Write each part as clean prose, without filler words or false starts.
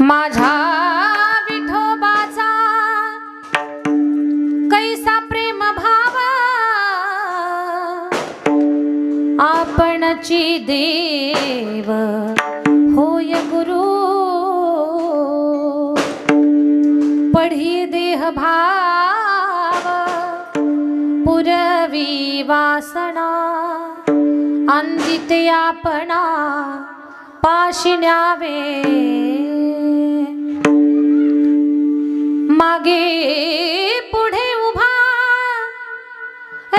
माझा विठोबाचा कैसा प्रेम भाव आपणची देव होय गुरु पढी देह भाव पुरवी वासना अंजिते आपणा पाशी न्यावे मागे पुढे उभा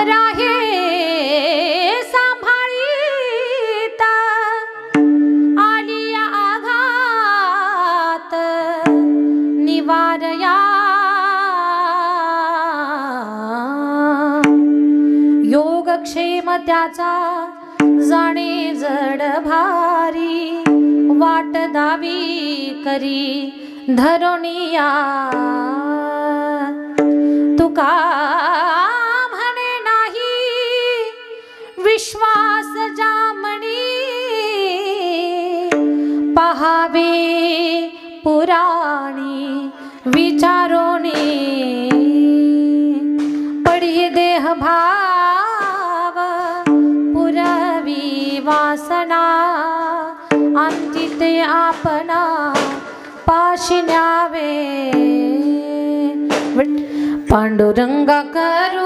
राहे सांभाळीता आलिया आघात निवारया योगक्षेम त्याचा जाणे जड भारी वाट दावी करी धरोनिया तुका म्हणे नाही विश्वास जामणी पहावे पुराणी विचारोनी पडी देह भाव पुरवी वासना अंतिते आपणा पाशी न्यावे पांडुरंगा करू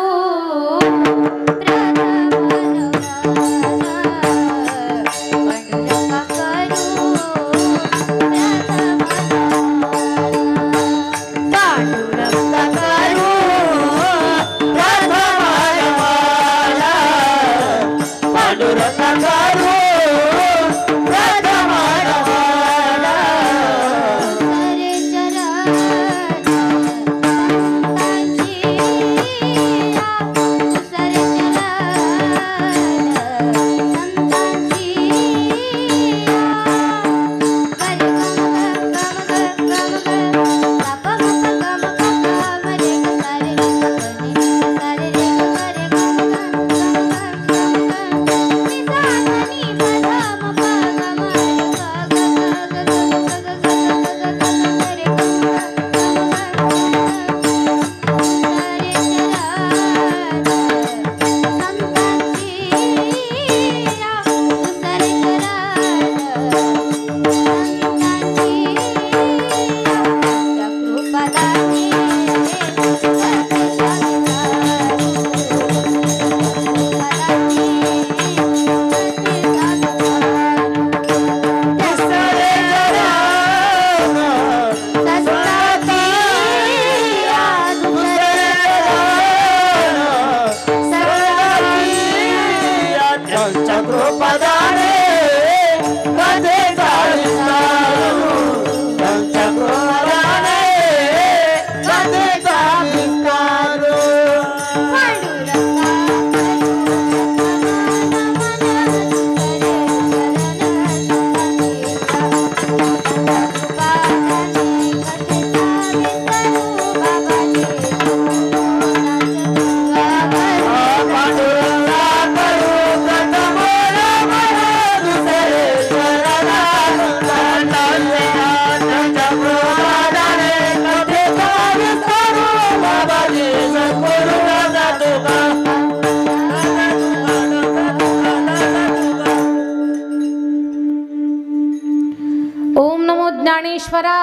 ज्ञानेश्वरा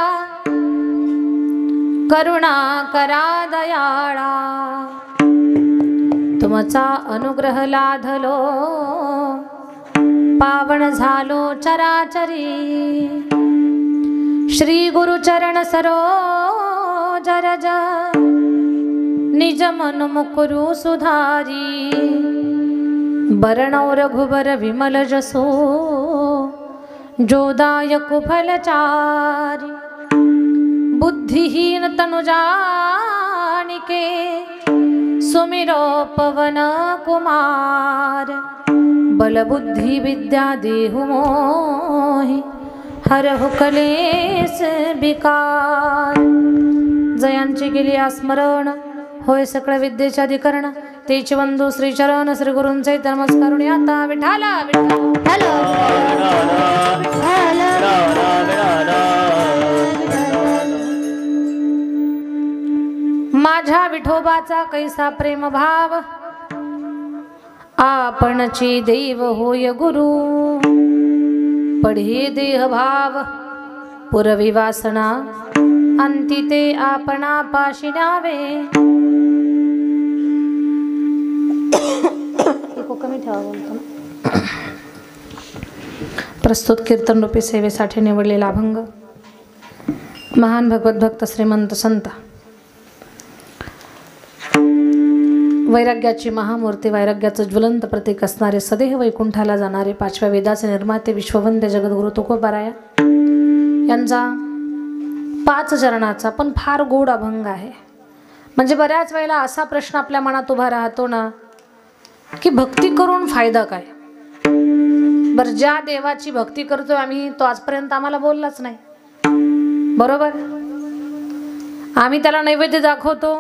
करुणा करा दयाळा तुमचा अनुग्रह लाधलो पावन झालो चराचरी श्री गुरुचरण सरोज रज निज मन मुकुरु सुधारी बरणौ रघुबर विमल जसो जोदायक फलचारी बुद्धिहीन तनु जानिके सुमिरो पवन कुमार बल बुद्धि विद्या देहु मोहि हरहु कलेस विकार जयांची केली स्मरण होय सकळ विद्येचे अधिकरण तेच वंदू श्री चरण श्री गुरूंचे नमस्कारून आता विठाला विठाला माझ्या विठोबाचा कैसा प्रेम भाव, आपणची देव होय गुरु, पढे देह भाव पुरवी वासना, अंती ते आपणा पाशी न्यावे. कमी ठेवा बोलतो. प्रस्तुत कीर्तन रूपी सेवेसाठी निवडलेला अभंग महान भगवत भक्त श्रीमंत संत वैराग्याची महामूर्ती, वैराग्याचं ज्वलंत प्रतीक असणारे, सदैव वैकुंठाला जाणारे, पाचव्या वेदाचे निर्माते, विश्ववंद्य जगद्गुरु तुकोबाराया यांचा 5 चरणाचा पण फार गोड अभंग आहे. म्हणजे बऱ्याच वेळेला असा प्रश्न आपल्या मनात उभा राहतो ना की भक्ती करून फायदा काय. बरं, ज्या देवाची भक्ती करतोय आम्ही तो आजपर्यंत आम्हाला बोललाच नाही, बरोबर. आम्ही त्याला नैवेद्य दाखवतो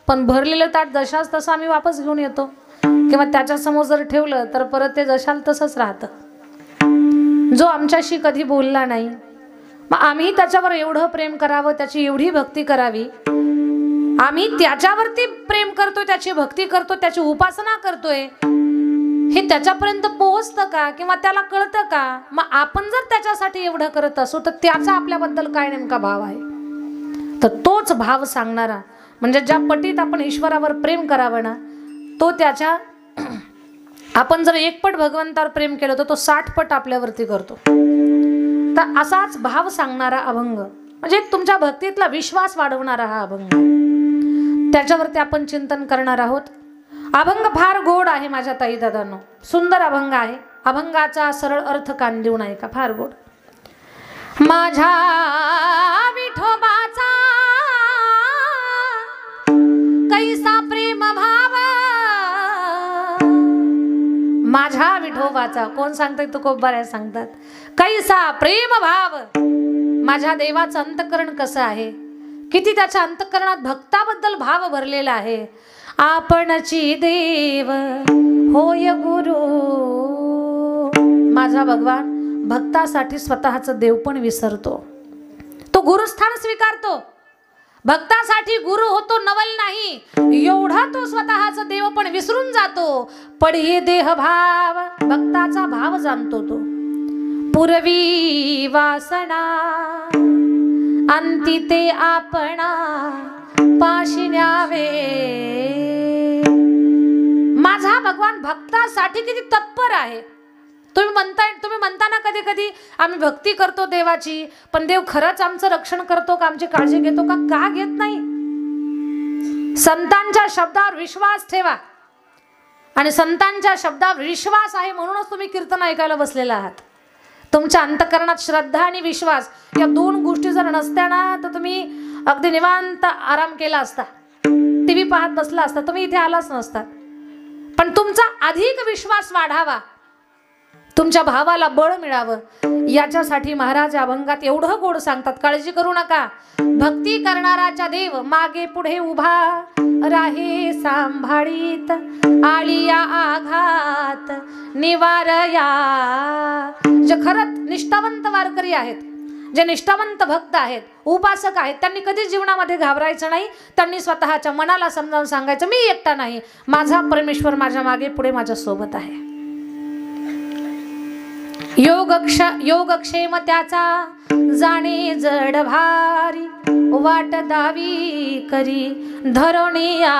पण भरलेलं ताट जशाच तसं आम्ही वापस घेऊन येतो, किंवा त्याच्या समोर जर ठेवलं तर परत ते जशाल तसंच राहतं. जो आमच्याशी कधी बोलला नाही, मग आम्ही त्याच्यावर एवढं प्रेम करावं, त्याची एवढी भक्ती करावी. आम्ही त्याच्यावरती प्रेम करतो, त्याची भक्ती करतो, त्याची उपासना करतोय, हे त्याच्यापर्यंत पोहोचतं का किंवा त्याला कळतं का? मग आपण जर त्याच्यासाठी एवढं करत असू तर त्याचा आपल्याबद्दल काय नेमका भाव आहे? तर तोच भाव सांगणारा म्हणजे ज्या पटीत आपण ईश्वरावर प्रेम करावं ना, तो त्याच्या आपण जर 1 पट भगवंतावर प्रेम केलं तर तो 60 पट आपल्यावरती करतो. तर असाच भाव सांगणारा अभंग म्हणजे तुमच्या भक्तीतला विश्वास वाढवणारा हा अभंग, त्याच्यावरती आपण चिंतन करणार आहोत. अभंग फार गोड आहे माझ्या ताई दादांनो, सुंदर अभंग आहे. अभंगाचा सरळ अर्थ कान देऊ नये का, फार गोड. माझ्या विठोबाचा कैसा प्रेम भाव, माझ्या विठोबाचा कोण सांगताय? तुकोबाराया सांगतात. कैसा प्रेम भाव, माझ्या देवाचं अंतःकरण कसं आहे, किती त्याच्या अंतःकरणात भक्ताबद्दल भाव भरलेला आहे. आपणची देव होय गुरु, माझा भगवान भक्तासाठी स्वतःचं देवपण विसरतो, तो गुरुस्थान स्वीकारतो. भक्तासाठी गुरु होतो नवल नाही, एवढा तो स्वतःचं देवपण विसरून जातो. पढे देह भाव, भक्ताचा भाव जाणतो तो. पुरवी वासना, अंती ते आपणा पाशी न्यावे. माझा भगवान भक्तासाठी किती तत्पर आहे. तुम्ही म्हणता ना कधी कधी आम्ही भक्ती करतो देवाची, पण देव खरंच आमचं रक्षण करतो का, आमची काळजी घेतो का? का घेत नाही? संतांच्या शब्दावर विश्वास ठेवा, आणि संतांच्या शब्दावर विश्वास आहे म्हणूनच तुम्ही कीर्तन ऐकायला बसलेला आहात. तुमच्या अंतःकरणात श्रद्धा आणि विश्वास या 2 गोष्टी जर नसत्या ना तर तुम्ही अगदी निवांत आराम केला असता, टीव्ही पाहत बसला असता, तुम्ही इथे आलाच नसता. पण तुमचा अधिक विश्वास वाढावा, तुमच्या भावाला बळ मिळावं, याच्यासाठी महाराज अभंगात एवढं गोड सांगतात. काळजी करू नका, भक्ती करणाराच्या देव मागे पुढे उभा राहे सांभाळीत, आळिया आघात निवारया. जे खरंच निष्ठावंत वारकरी आहेत, जे निष्ठावंत भक्त आहेत, उपासक आहेत, त्यांनी कधी जीवनामध्ये घाबरायचं नाही. त्यांनी स्वतःच्या मनाला समजावून सांगायचं, मी एकटा नाही, माझा परमेश्वर माझ्या मागे पुढे माझ्या सोबत आहे. योगक्षेम त्याचा जाणे जड भारी, वाट दावी करी धरणिया.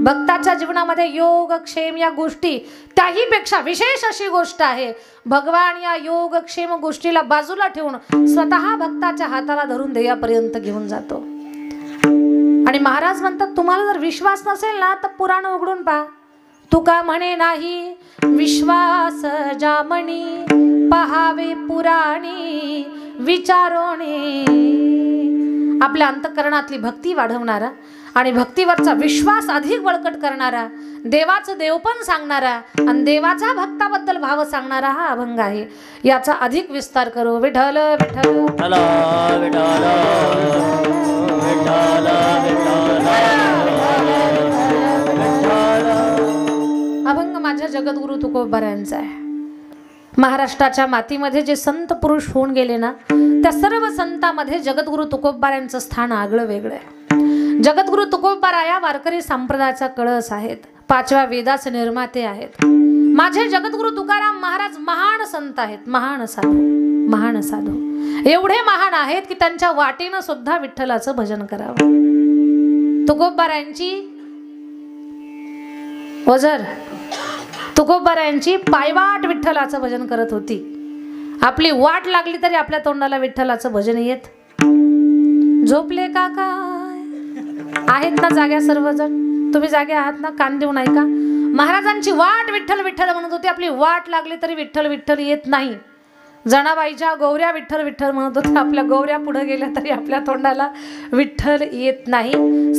भक्ताच्या जीवनामध्ये योगक्षेम या गोष्टी त्याहीपेक्षा विशेष अशी गोष्ट आहे. भगवान या योगक्षेम गोष्टीला बाजूला ठेवून स्वतः भक्ताच्या हाताला धरून ध्येयापर्यंत घेऊन जातो. आणि महाराज म्हणतात, तुम्हाला जर विश्वास नसेल ना तर पुराण उघडून पहा. तुका म्हणे नाही विश्वास जामणी, पहावे पुराणी विचारोणे. आपल्या अंतःकरणातली भक्ती वाढवणारा आणि भक्तीवरचा विश्वास अधिक बळकट करणारा, देवाचं देवपण सांगणारा आणि देवाचा भक्ताबद्दल भाव सांगणारा हा अभंग आहे. याचा अधिक विस्तार करू. विठ्ठल विठ्ठल विठ्ठल विठ्ठल. अभंग माझ्या जगद्गुरु तुकोबारायांचा आहे. महाराष्ट्राच्या मातीमध्ये जे संत पुरुष होऊन गेले ना, त्या सर्व संतांमध्ये जगद्गुरु तुकोबारायांचं स्थान आगळं वेगळं आहे. जगद्गुरु तुकोबाराया वारकरी संप्रदायाचा कळस आहेत, 5व्या वेदाचे निर्माते आहेत. माझे जगद्गुरु तुकाराम महाराज महान संत आहेत, महान साधू, महान साधू. एवढे महान आहेत की त्यांच्या वाटेनं सुद्धा विठ्ठलाचं भजन करावं. तुकोबारायांची वजर, तुकोबारायांची पायवाट विठ्ठलाचं भजन करत होती. आपली वाट लागली तरी आपल्या तोंडाला विठ्ठलाचं भजन येत. झोपले का काय आहेत ना जाग्या सर्वजण? तुम्ही जागे आहात ना? कान देऊन ऐका. महाराजांची वाट विठ्ठल विठ्ठल म्हणत होती. आपली वाट लागली तरी विठ्ठल विठ्ठल येत नाही. जनाबाईच्या गौऱ्या विठ्ठल विठ्ठल म्हणत होत्या. आपल्या गौऱ्या पुढे गेल्या तरी आपल्या तोंडाला विठ्ठल येत नाही.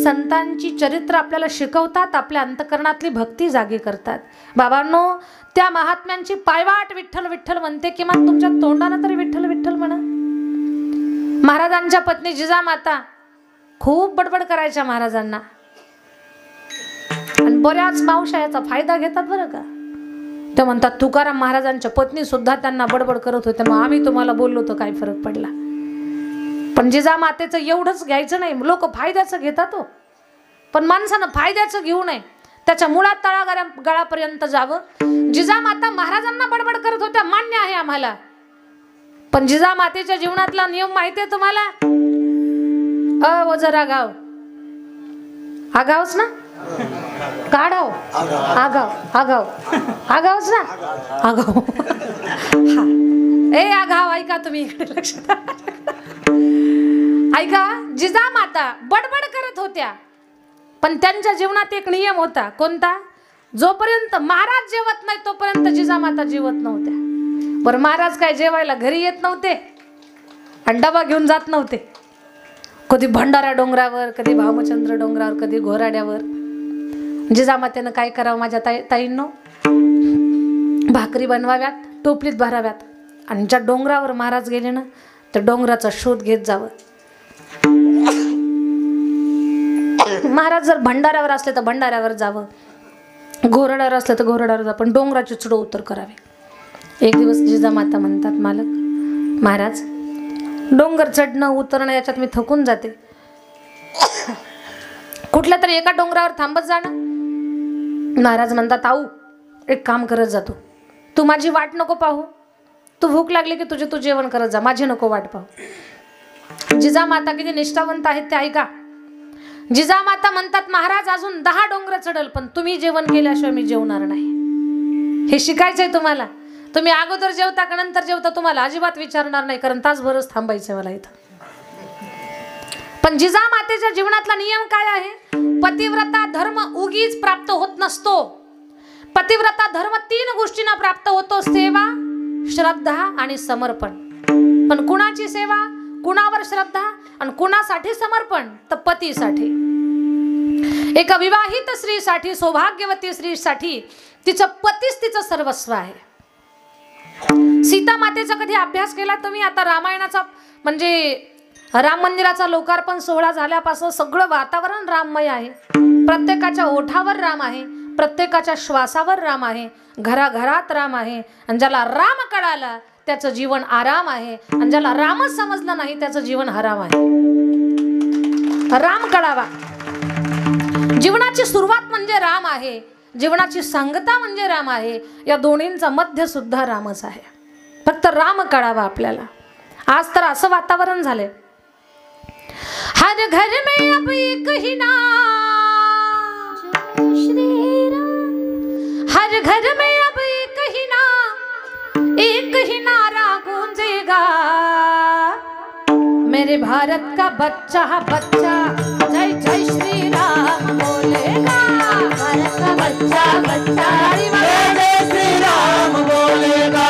संतांची चरित्र आपल्याला शिकवतात, आपल्या अंतकरणातली भक्ती जागी करतात. बाबांनो, त्या महात्म्यांची पायवाट विठ्ठल विठ्ठल म्हणते, किमान तुमच्या तोंडाने तरी विठ्ठल विठ्ठल म्हणा. महाराजांच्या पत्नी जिजामाता खूप बडबड करायच्या महाराजांना, आणि बऱ्याच मावश्या याचा फायदा घेतात बरं का. ते म्हणतात तुकाराम महाराजांच्या पत्नी सुद्धा त्यांना बडबड करत होत्या, मग आम्ही तुम्हाला बोललो तर काय फरक पडला. पण जिजामातेचं एवढंच घ्यायचं नाही. लोक फायद्याचं घेतात हो, पण माणसानं फायद्याचं घेऊ नये, त्याच्या मुळात तळागाळापर्यंत जावं. जिजामाता महाराजांना बडबड करत होत्या, मान्य आहे आम्हाला, पण जिजामातेच्या जीवनातला नियम माहिती आहे तुम्हाला? वजर आगाव, आगावच ना, काढाव, आगाव आगाव आगावच ना, आगाव. ए आगाव, ऐका तुम्ही, इकडे लक्ष द्या. ऐका, जिजामाता बडबड करत होत्या, पण त्यांच्या जीवनात एक नियम होता. कोणता? जोपर्यंत महाराज जेवत नाही तोपर्यंत जिजामाता जेवत नव्हत्या. बरं, महाराज काय जेवायला घरी येत नव्हते आणि डबा घेऊन जात नव्हते. कधी भंडारा डोंगरावर, कधी भामचंद्र डोंगरावर, कधी घोराड्यावर. जिजामातेनं काय करावं माझ्या ताईंनो? भाकरी बनवाव्यात, टोपलीत भराव्यात, आणि ज्या डोंगरावर महाराज गेले ना त्या डोंगराचा शोध घेत जावं. महाराज जर भंडाऱ्यावर असले तर भंडाऱ्यावर जावं, घोराड्यावर असले तर घोराड्यावर जावं, पण डोंगराचे चढ उतर करावे. एक दिवस जिजामाता म्हणतात, मालक महाराज, डोंगर चढणं उतरणं याच्यात मी थकून जाते, कुठल्या तरी एका डोंगरावर थांबत जाणं. महाराज म्हणतात, आऊ एक काम करत जातो, तू माझी वाट नको पाहू, तू भूक लागली की तू जेवण करत जा, माझी नको वाट पाहू. जिजामाता किती निष्ठावंत आहेत ते ऐका. जिजामाता म्हणतात, महाराज अजून 10 डोंगर चढल, पण तुम्ही जेवण केल्याशिवाय मी जेवणार नाही. हे शिकायचंय तुम्हाला. तुम्ही अगोदर जेवता का नंतर जेवता तुम्हाला अजिबात विचारणार नाही, कारण तासभरच थांबायचंय मला इथं. पण जिजामातेच्या जीवनातला नियम काय आहे? पतिव्रता धर्म उगीच प्राप्त होत नसतो. पतिव्रता धर्म 3 गोष्टींना प्राप्त होतो: सेवा, श्रद्धा आणि समर्पण. पण कुणाची सेवा, कुणावर श्रद्धा आणि कुणासाठी समर्पण? तर पतीसाठी. एका विवाहित स्त्रीसाठी, सौभाग्यवती स्त्रीसाठी तिचं पतीच तिचं सर्वस्व आहे. सीता मातेचा कधी अभ्यास केला तुम्ही? आता रामायणाचा म्हणजे राम मंदिराचा लोकार्पण सोहळा झाल्यापासून सगळं वातावरण राममय आहे. प्रत्येकाच्या ओठावर राम आहे, प्रत्येकाच्या श्वासावर राम आहे, घराघरात राम आहे. आणि ज्याला राम कळाला त्याचं जीवन आराम आहे, आणि ज्याला रामच समजलं नाही त्याचं जीवन हराम आहे. राम कळावा. जीवनाची सुरुवात म्हणजे राम आहे, जीवनाची सांगता म्हणजे राम आहे. या दोन्हींचा मध्य सुद्धा रामच आहे. फक्त राम कळावा आपल्याला. आज तर असं वातावरण झालंय, हर घर में अब एक ही नाम, हर घर में अब एक ही नारा गूंजेगा, मेरे भारत का बच्चा बच्चा जय जय श्री राम बोलेगा. भारत का बच्चा बच्चा जय जय श्री राम बोलेगा.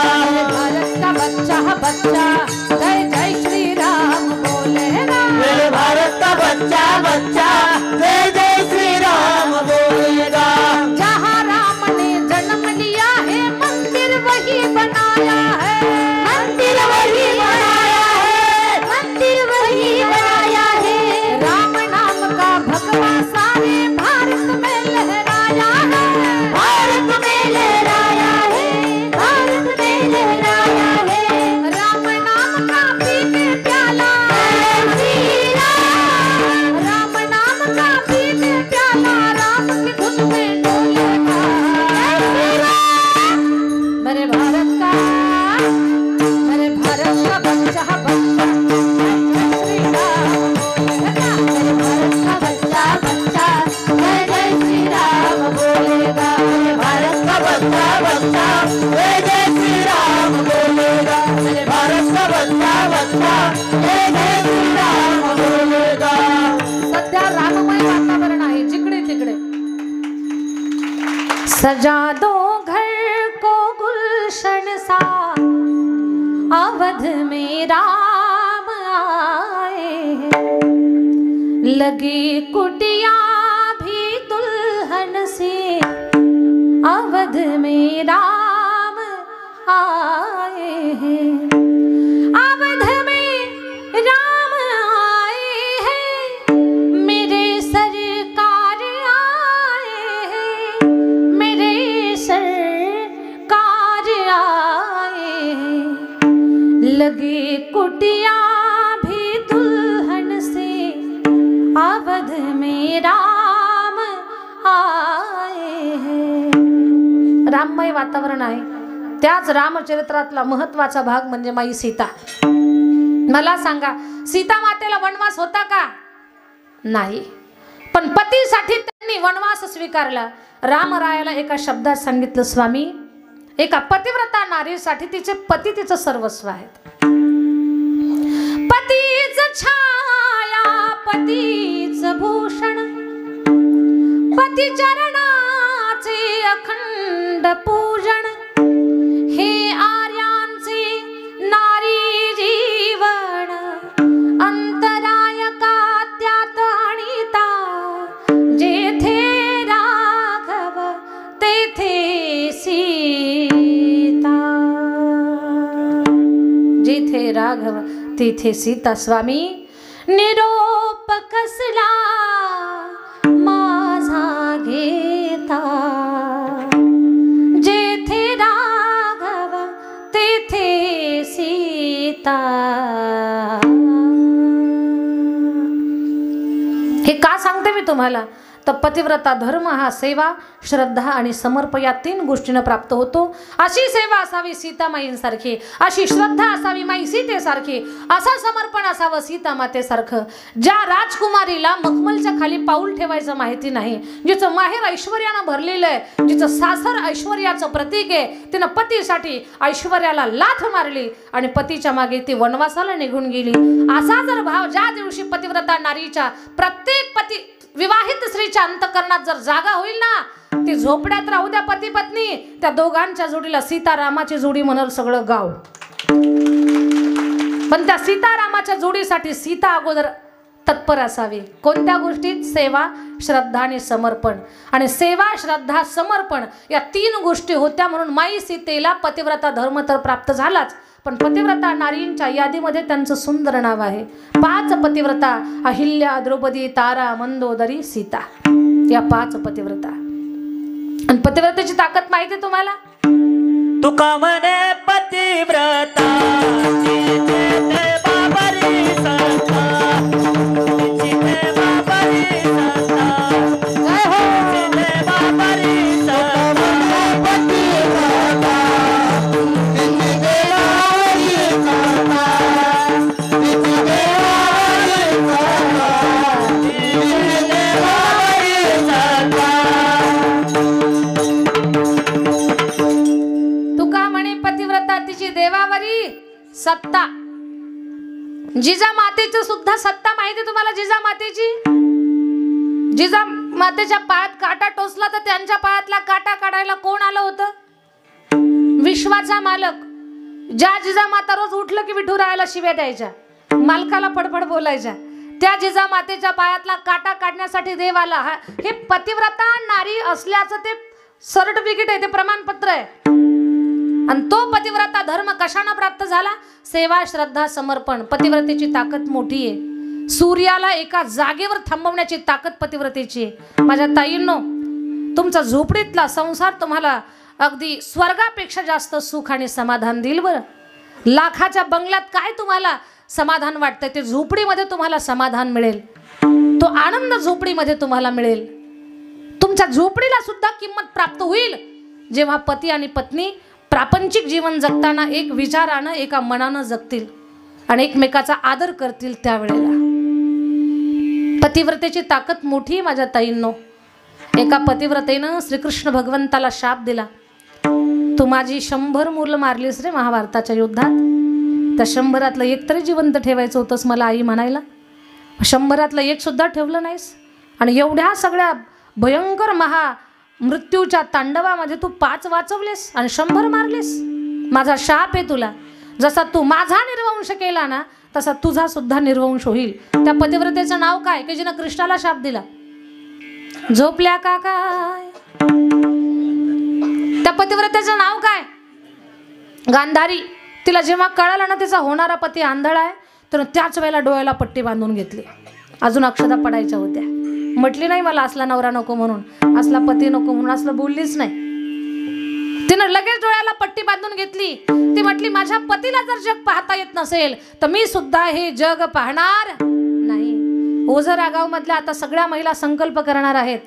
भारत का बच्चा बच्चा जय जय श्री राम बोलेगा. मेरे भारत का बच्चा बच्चा जय जय श्री राम बोलेगा. जहाँ राम ने जन्म लिया है मंदिर वही बनाया है, मंदिर वही बनाया है, मंदिर वही बनाया है. राम नाम का भगवा सारे भारत में लहराया है, भारत में सजा दो घर को गुलशन सा, अवध में राम आए, लगी कुटिया भी दुल्हन से, अवध में राम आए हैं, अवध में राम आए हैं, मेरे सरकार आए हैं, मेरे सरकार आए हैं, लगे कुटिया भी दुल्हन से, अवध में राम आए हैं। राममय वातावरण आहे। त्याच रामचरित्रातला महत्वाचा भाग म्हणजे माई सीता। मला सांगा, सीता मातेला वनवास होता का? नाही, पण पतीसाठी त्यांनी वनवास स्वीकारला। रामरायाला एका शब्दात सांगितलं, स्वामी, एका पतिव्रता नारीसाठी तिचे पती तिचं सर्वस्व आहेत। पतीच छाया, पतीच भूषण, पती चरणाचे अखंड पूजन, हे आर्यांचे नारी जीवन, अंतराय का त्यात आणिता, जेथे राघव तेथे सीता, जेथे राघव तेथे सीता। स्वामी, निरोप कसला माझा घेता, जेथे राघव तेथे सीता। हे का सांगते मी तुम्हाला? तर पतिव्रता धर्म हा सेवा, श्रद्धा आणि समर्प या तीन गोष्टींना प्राप्त होतो। अशी सेवा असावी सीतामाईंसारखी, अशी श्रद्धा असावी माई सीतेसारखी, असं समर्पण असावं सीता मातेसारखं। ज्या राजकुमारीला मखमलच्या खाली पाऊल ठेवायचं माहिती नाही, जिचं माहेर ऐश्वर्यानं भरलेलं आहे, जिचं सासर ऐश्वर्याचं प्रतीक आहे, तिनं पतीसाठी ऐश्वर्याला लाथ मारली आणि पतीच्या मागे ती वनवासाला निघून गेली। असा जर भाव ज्या दिवशी पतिव्रता नारीच्या, प्रत्येक पती विवाहित स्त्रीच्या अंतःकरणात जर जागा होईल ना, ती झोपड्यात राहू द्या पती पत्नी, त्या दोघांच्या जोडीला सीतारामाची जोडी म्हणाल सगळं गाव। पण त्या सीतारामाच्या जोडीसाठी सीता अगोदर तत्पर असावी। कोणत्या गोष्टीत? सेवा, श्रद्धा आणि समर्पण। आणि सेवा, श्रद्धा, समर्पण या तीन गोष्टी होत्या म्हणून माई सीतेला पतिव्रता धर्म तर प्राप्त झालाच, पण पतिव्रता नारींच्या यादीमध्ये त्यांचं सुंदर नाव आहे। 5 पतिव्रता, अहिल्या, द्रौपदी, तारा, मंदोदरी, सीता, या 5 पतिव्रता। आणि पतिव्रतेची ताकद माहिती आहे तुम्हाला? तुका म्हणे पतिव्रता बाबरी संता, बाबरी संता, जय हो बाबरी देवावरी सत्ता। जिजा मातेची सुद्धा सत्ता माहिती तुम्हाला? जिजा मातेची, जिजा मातेच्या पायात काटा टोचला तर त्यांच्या पायातला काटा काढायला कोण आलं होतं? विश्वाचा मालक। ज्या जिजा माता रोज उठलं की विठुरायाला शिव्या द्यायच्या, मालकाला फडफड बोलायच्या, त्या जिजा मातेच्या पायातला काटा काढण्यासाठी देव आला। हे पतिव्रता नारी असल्याचं ते सर्टिफिकेट आहे, ते प्रमाणपत्र आहे। आणि तो पतिव्रता धर्म कशाने प्राप्त झाला? सेवा, श्रद्धा, समर्पण। पतिव्रतेची ताकद मोठी आहे। सूर्याला एका जागेवर थांबवण्याची ताकद पतिव्रतेची आहे। माझ्या ताईंनो, तुमचा झोपडीतला संसार तुम्हाला अगदी स्वर्गापेक्षा जास्त सुख आणि समाधान देईल बरं। लाखाच्या बंगल्यात काय तुम्हाला समाधान वाटतंय, ते झोपडीमध्ये तुम्हाला समाधान मिळेल। तो आनंद झोपडीमध्ये तुम्हाला मिळेल। तुमच्या झोपडीला सुद्धा किंमत प्राप्त होईल जेव्हा पती आणि पत्नी प्रापंचिक जीवन जगताना एक विचारानं, एका मनानं जगतील आणि एकमेकाचा आदर करतील। त्यावेळेला पतिव्रतेची ताकद मोठी माझ्या ताईंनो। एका पतिव्रतेनं श्रीकृष्ण भगवंताला शाप दिला, तू माझी 100 मुलं मारलीस रे महाभारताच्या युद्धात, त्या 100रातलं एक तरी जिवंत ठेवायचं होतंस मला आई म्हणायला, 100रातलं एक सुद्धा ठेवलं नाहीस। आणि एवढ्या सगळ्या भयंकर मृत्यूच्या तांडवामध्ये तू 5 वाचवलेस आणि 100 मारलेस. माझा शाप आहे तुला. जसा तू माझा निर्वंश केला ना तसा तुझा सुद्धा निर्वंश होईल. त्या पतिव्रतेचं नाव काय की जिनं कृष्णाला शाप दिला? झोपल्या का काय? त्या पतिव्रतेचं नाव काय? गांधारी. तिला जेव्हा कळालं ना तिचा होणारा पती आंधळा आहे तर त्याच वेळेला डोळ्याला पट्टी बांधून घेतली. अजून अक्षता पडायच्या होत्या. म्हटली नाही मला असला नवरा नको म्हणून, असला पती नको म्हणून, असलं बोललीच नाही. तिनं लगेच डोळ्याला पट्टी बांधून घेतली. ती म्हटली माझ्या पतीला जर जग पाहता येत नसेल तर मी सुद्धा हे जग पाहणार नाही. ओझर या गावमधल्या आता सगळ्या महिला संकल्प करणार आहेत.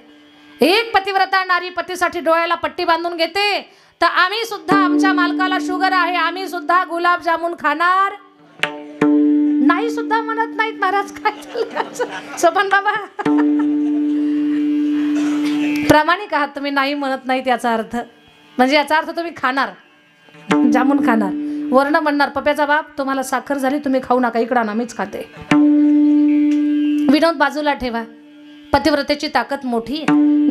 एक पतिव्रता नारी पतीसाठी डोळ्याला पट्टी बांधून घेते तर आम्ही सुद्धा, आमच्या मालकाला शुगर आहे, आम्ही सुद्धा गुलाबजामुन खाणार नाही सुद्धा म्हणत नाहीत. महाराज काय सोपन बाबा प्रामाणिक आहात तुम्ही, नाही म्हणत नाहीत याचा अर्थ म्हणजे याचा अर्थ तुम्ही खाणार, जामुन खाणार. वर्ण म्हणणार पप्याचा बाप तुम्हाला साखर झाली तुम्ही खाऊ नका, इकडं ना मीच खाते. विनोद बाजूला ठेवा. पतिव्रतेची ताकद मोठी.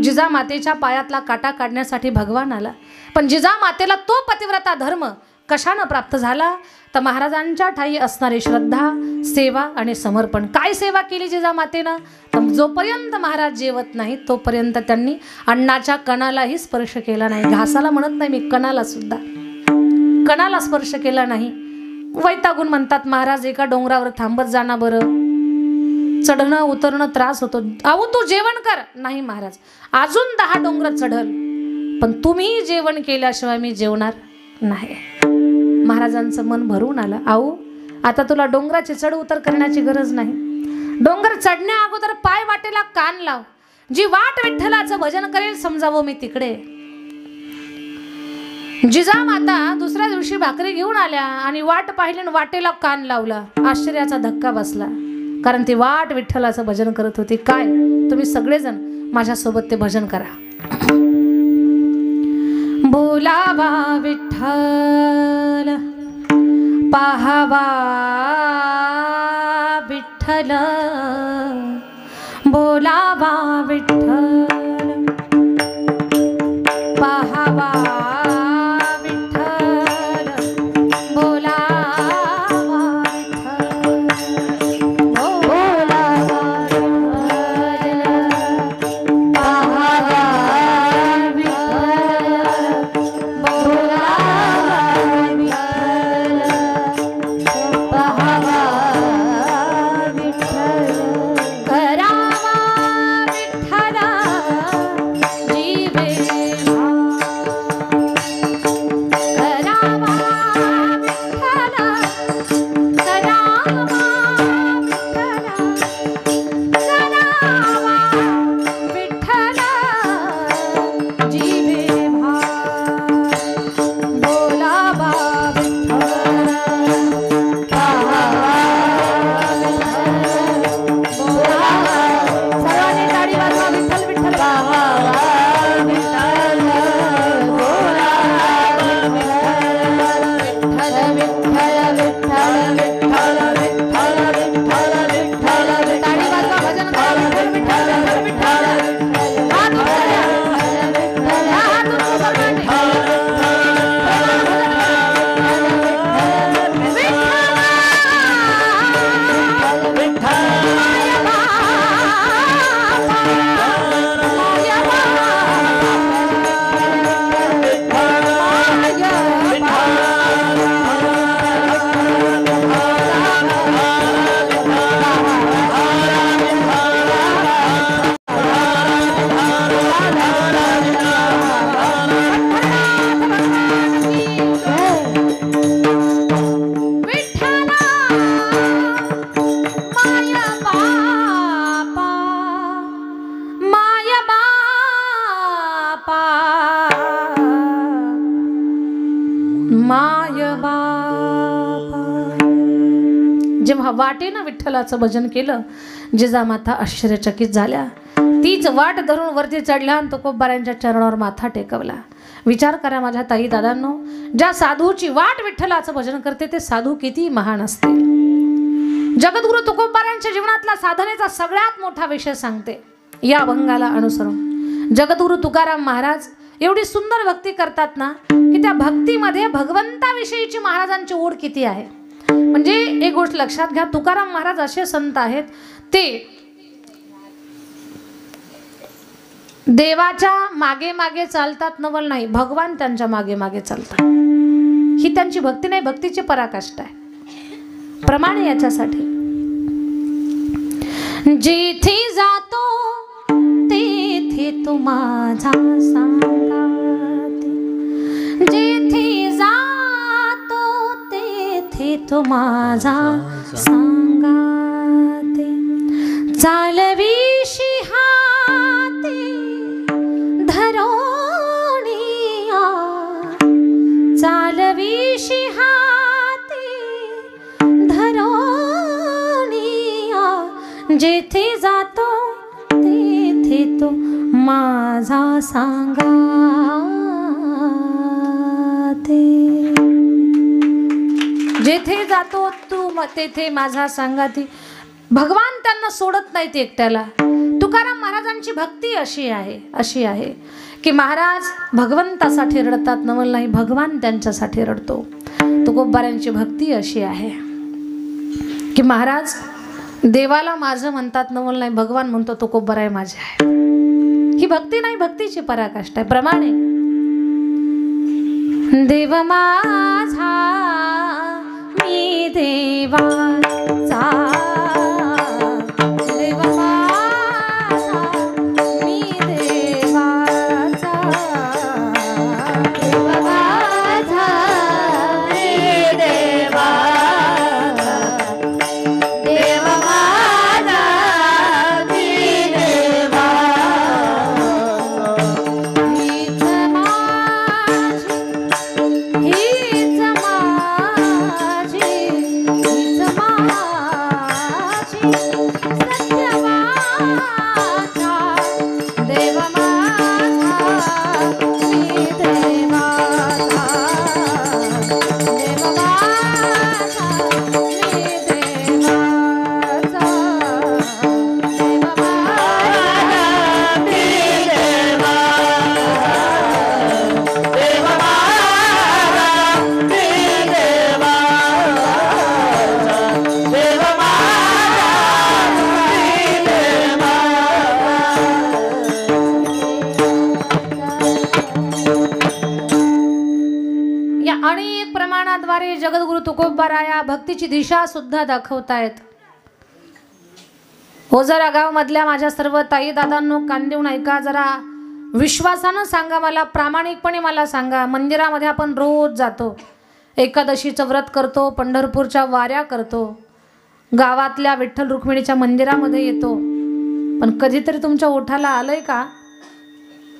जिजा मातेच्या पायातला काटा काढण्यासाठी भगवान आला. पण जिजा मातेला तो पतिव्रता धर्म कशानं प्राप्त झाला तर महाराजांच्या ठाई असणारी श्रद्धा, सेवा आणि समर्पण. काय सेवा केली जिजा मातेनं? तर जोपर्यंत महाराज जेवत नाही तोपर्यंत त्यांनी अन्नाच्या कणालाही स्पर्श केला नाही. घासाला म्हणत नाही मी, कणाला सुद्धा, कणाला स्पर्श केला नाही. वैतागून म्हणतात महाराज एका डोंगरावर थांबत जाना बरं, चढणं उतरणं त्रास होतो. अहो तू जेवण कर. नाही महाराज अजून 10 डोंगर चढल पण तुम्ही जेवण केल्याशिवाय मी जेवणार नाही. महाराजांचं मन भरून आलं. आऊ आता तुला डोंगराची चढ उतर करण्याची गरज नाही. डोंगर चढण्या अगोदर पाय वाटेला कान लाव. जी वाट विठ्ठलाचं भजन करेल समजावं मी तिकडे. जिजा माता दुसऱ्या दिवशी भाकरी घेऊन आल्या आणि वाट पाहिली आणि वाटेला कान लावला. आश्चर्याचा धक्का बसला कारण ती वाट विठ्ठलाचं भजन करत होती. काय तुम्ही सगळेजण माझ्यासोबत ते भजन करा. बोलावा विठ्ठल पाहावा विठ्ठल, बोलावा विठ्ठल पाहावा विठ्ठल, बोलावा विठ्ठल, बोलावा विठ्ठल पाहावा जेव्हा वाटेनं विठ्ठलाचं भजन केलं जिजामाता आश्चर्यचकित झाल्या. तीच वाट धरून वरती चढल्या आणि तुकोबारायांच्या चरणावर माथा टेकवला. विचार करा माझ्या ताई दादांनो, ज्या साधूची वाट विठ्ठलाचं भजन करते ते साधू किती महान असतील. जगद्गुरु तुकोबारायांच्या जीवनातला साधनेचा सगळ्यात मोठा विषय सांगते या अभंगाला अनुसरून. जगद्गुरु तुकाराम महाराज एवढी सुंदर भक्ती करतात ना की त्या भक्तीमध्ये भगवंताविषयीची महाराजांची ओढ किती आहे. म्हणजे एक गोष्ट लक्षात घ्या, तुकाराम महाराज असे संत आहेत ते देवाच्या मागे मागे चालतात नवल नाही, भगवान त्यांच्या मागे मागे चालतात. ही त्यांची भक्ती नाही, भक्तीची पराकाष्ठा आहे. प्रमाणे याच्यासाठी जिथे जातो तेथे तू माझा संगाती, जिथे जातो तेथे तू माझा संगाती, चालविशी हाती धरोणिया, चालविशी हाती धरोणिया, जेथे जातो तेथे तो माझा सांगाती, जेथे जातो तू तेथे माझा सांगाती. भगवान त्यांना सोडत नाहीत एकट्याला. तुकाराम महाराजांची भक्ती अशी आहे की महाराज भगवंतासाठी रडतात नवल नाही, भगवान त्यांच्यासाठी रडतो. तुकोबारायांची भक्ती अशी आहे की महाराज देवाला माझं म्हणतात नवल नाही, भगवान म्हणतो तुकोबाराय माझे आहे. ही भक्ती नाही, भक्तीची पराकाष्ठा आहे. प्रमाणे देव माझा मी देवाचा, जगद्गुरु तुकोबाराया भक्तीची दिशा सुद्धा दाखवतायत. हो जरा गाव मधल्या माझ्या सर्व ताई दादांनो कान देऊन ऐका, जरा विश्वासानं सांगा, मला प्रामाणिकपणे मला सांगा. मंदिरामध्ये आपण रोज जातो, एकादशीचं व्रत करतो, पंढरपूरच्या वाऱ्या करतो, गावातल्या विठ्ठल रुक्मिणीच्या मंदिरामध्ये येतो, पण कधीतरी तुमच्या ओठाला आलंय का?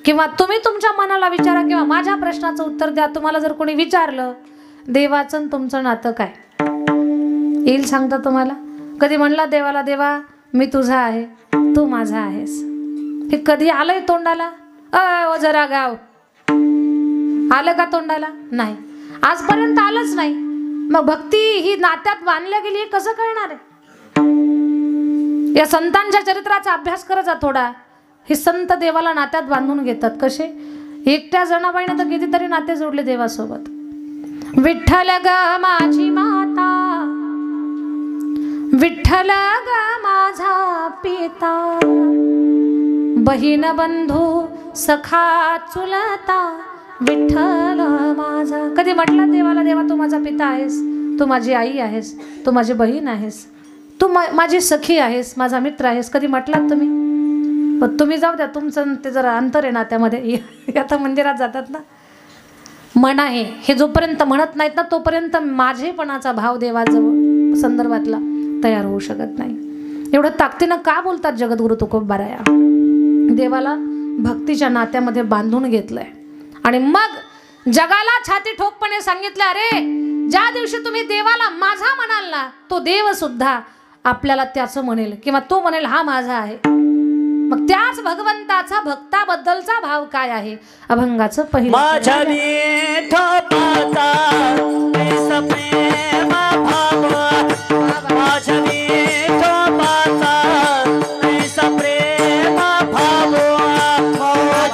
किंवा तुम्ही तुमच्या मनाला विचारा, किंवा माझ्या प्रश्नाचं उत्तर द्या. तुम्हाला जर कोणी विचारलं देवाचं तुमचं नातं काय, येईल सांगता तुम्हाला? कधी म्हणला देवाला, देवा मी तुझा आहे, तू माझा आहेस? हे कधी आलंय तोंडाला? ओ जरा गाव आलं का तोंडाला? नाही, आजपर्यंत आलंच नाही. मग भक्ती ही नात्यात बांधल्या गेली हे कसं कळणार आहे? या संतांच्या चरित्राचा अभ्यास करायचा थोडा. हे संत देवाला नात्यात बांधून घेतात. कसे? एकट्या जणाबाईने तर कितीतरी नाते जोडले देवासोबत. विठ्ठल ग माझी माता, विठ्ठल ग माझा पिता, बहीण बंधू सखा चुलता, विठ्ठल माझा. कधी म्हटलं देवाला, देवा तू माझा पिता आहेस, तू माझी आई आहेस, तू माझी बहीण आहेस, तू माझी सखी आहेस, माझा मित्र आहेस? कधी म्हटलात तुम्ही? पण तुम्ही जाऊ द्या, तुमचं ते जरा अंतर आहे नात्यामध्ये. आता मंदिरात जातात ना, मन आहे हे जोपर्यंत म्हणत नाहीत ना तोपर्यंत माझेपणाचा भाव देवाजवळ संदर्भातला तयार होऊ शकत नाही. एवढं ताकदीनं का बोलतात जगद्गुरु तुकोबाराया? देवाला भक्तीच्या नात्यामध्ये बांधून घेतलंय आणि मग जगाला छाती ठोकपणे सांगितलं, अरे ज्या दिवशी तुम्ही देवाला माझा म्हणाल ना, तो देव सुद्धा आपल्याला त्याचं म्हणेल, किंवा तो म्हणेल हा माझा आहे. मग त्याच भगवंताचा भक्ताबद्दलचा भाव काय आहे? अभंगाचं पहिलं. माझ्या विठोबाचा ऐसा प्रेम भाव, माझ्या विठोबाचा ऐसा प्रेम भाव, माझ्या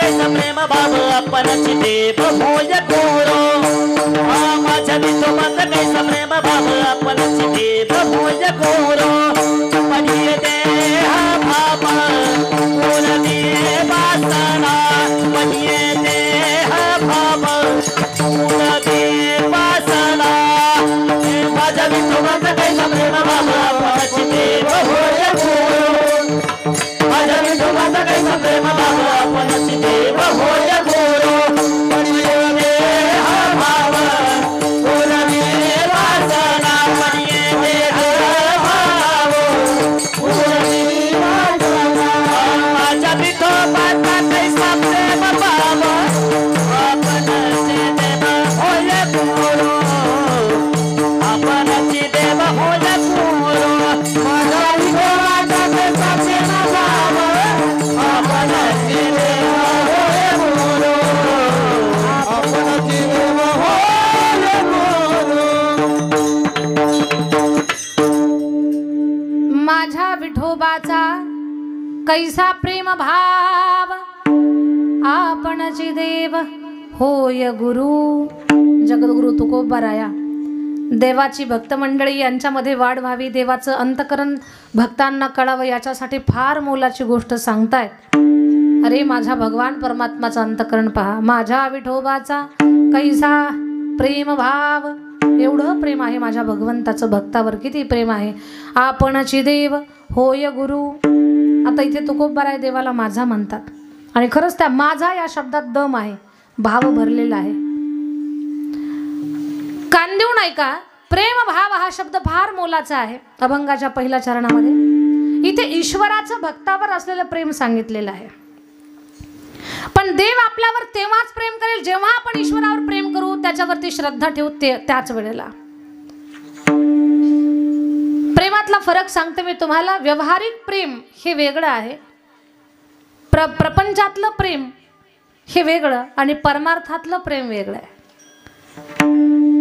कैसा प्रेम भाव आपणची देव होय गुरु माझ्या विठोबाचा कैसा प्रेम भाव आपणची देव होय गुरु पडिये देह भाव पूर्णे वासना पडिये देह भाव पूर्णे वासना माझ्या विठोबाचा कैसा प्रेम भाव आपणची देव होय गुरु माझ्या विठोबाचा कैसा प्रेम भाव आपणची देव होय गुरु पडिये देह भाव पूर्णे वासना पडिये देह भाव पूर्णे वासना माझ्या विठोबाचा कैसा प्रेम भाव आपणची देव होय गुरु आपणची देव होय गुरु माझ्या विठोबाचा कैसा प्रेम भाव आपणची देव होय गुरु आपणची देव होय गुरु माझ्या विठोबाचा कैसा प्रेम भाव आपणची देव होय गुरु. जगद्गुरु तुकोबाराया देवाची भक्त मंडळी यांच्यामध्ये वाढ व्हावी, देवाचं अंतकरण भक्तांना कळावं याच्यासाठी फार मोलाची गोष्ट सांगतायत. अरे माझ्या भगवान परमात्माचं अंतकरण पहा, माझ्या विठोबाचा कैसा प्रेम भाव. एवढं प्रेम आहे माझ्या भगवंताचं भक्तावर, किती प्रेम आहे. आपणची देव होय गुरु. आता इथे तुकोबाराय देवाला माझा म्हणतात आणि खरंच त्या माझा या शब्दात दम आहे, भाव भरलेला आहे. कान देऊन ऐका, प्रेम भाव हा शब्द फार मोलाचा आहे. अभंगाच्या पहिल्या चरणामध्ये इथे ईश्वराचं भक्तावर असलेलं प्रेम सांगितलेलं आहे. पण देव आपल्यावर तेव्हाच प्रेम करेल जेव्हा आपण ईश्वरावर प्रेम करू, त्याच्यावरती श्रद्धा ठेवू, त्याच वेळेला. प्रेमातला फरक सांगते मी तुम्हाला. व्यवहारिक प्रेम हे वेगळं आहे, प्रपंचातलं प्रेम हे वेगळं आणि परमार्थातलं प्रेम वेगळं आहे.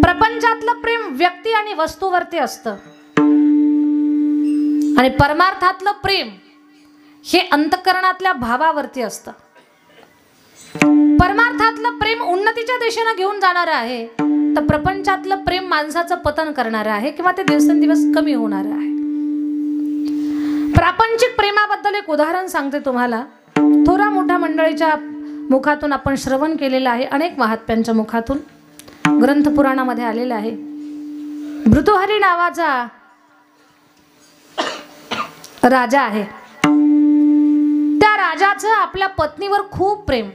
प्रपंचातलं प्रेम व्यक्ती आणि वस्तूवरती असतं आणि परमार्थातलं प्रेम हे अंतःकरणातल्या भावावरती असतं. परमार्थातलं प्रेम उन्नतीच्या दिशेने घेऊन जाणार आहे, तर प्रपंचातलं प्रेम माणसाचं पतन करणार आहे किंवा ते दिवसेंदिवस कमी होणार आहे. प्रापंचिक प्रेमाबद्दल एक उदाहरण सांगते तुम्हाला. थोरा मोठ्या मंडळीच्या मुखातून आपण श्रवण केलेलं आहे, अनेक महात्म्यांच्या मुखातून ग्रंथ पुराणामध्ये आलेला आहे. भृतुहरी नावाचा राजा आहे. त्या राजाचं आपल्या पत्नीवर खूप प्रेम,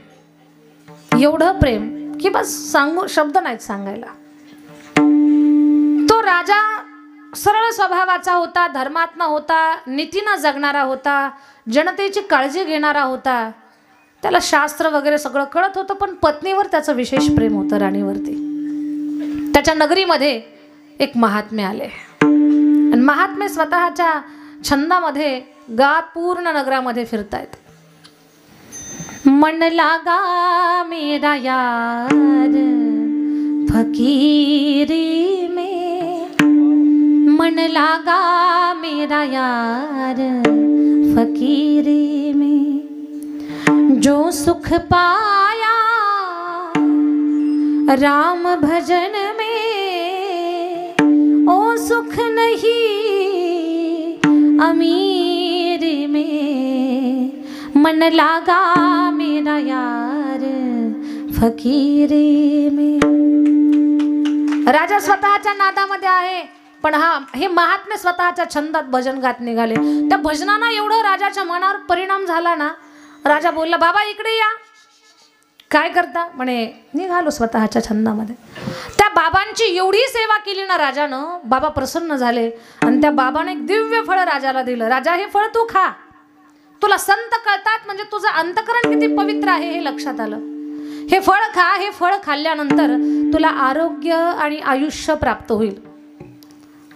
एवढं प्रेम की बस सांगू शब्द नाहीत सांगायला. तो राजा सरळ स्वभावाचा होता, धर्मात्मा होता, नीतीनं जगणारा होता, जनतेची काळजी घेणारा होता. त्याला शास्त्र वगैरे सगळं कळत होतं, पण पत्नीवर त्याचं विशेष प्रेम होतं, राणीवरती. त्याच्या नगरीमध्ये एक महात्मे आले आणि महात्मे स्वतःच्या छंदामध्ये गात पूर्ण नगरामध्ये फिरतायत. मन लागा मेरा यार फकीरी में, मन लागा मेरा यार फकीरी में, जो सुख पाया राम भजन में, ओ सुख नहीं अमीरी में, मन लागा मेरा यार फकीरी में. राजा स्वतःच्या नादामध्ये आहे, पण हे महात्मे स्वतःच्या छंदात भजन गात निघाले. त्या भजनानं एवढं राजाच्या मनावर परिणाम झाला ना, राजा बोलला, बाबा इकडे या. काय करता म्हणे, निघालो स्वतःच्या छंदामध्ये. त्या बाबांची एवढी सेवा केली ना राजानं, बाबा प्रसन्न झाले आणि त्या बाबाने एक दिव्य फळ राजाला दिलं. राजा हे फळ तू खा, तुला संत कळतात म्हणजे तुझं अंतकरण किती पवित्र आहे हे लक्षात आलं. हे फळ खा, हे फळ खाल्ल्यानंतर तुला आरोग्य आणि आयुष्य प्राप्त होईल.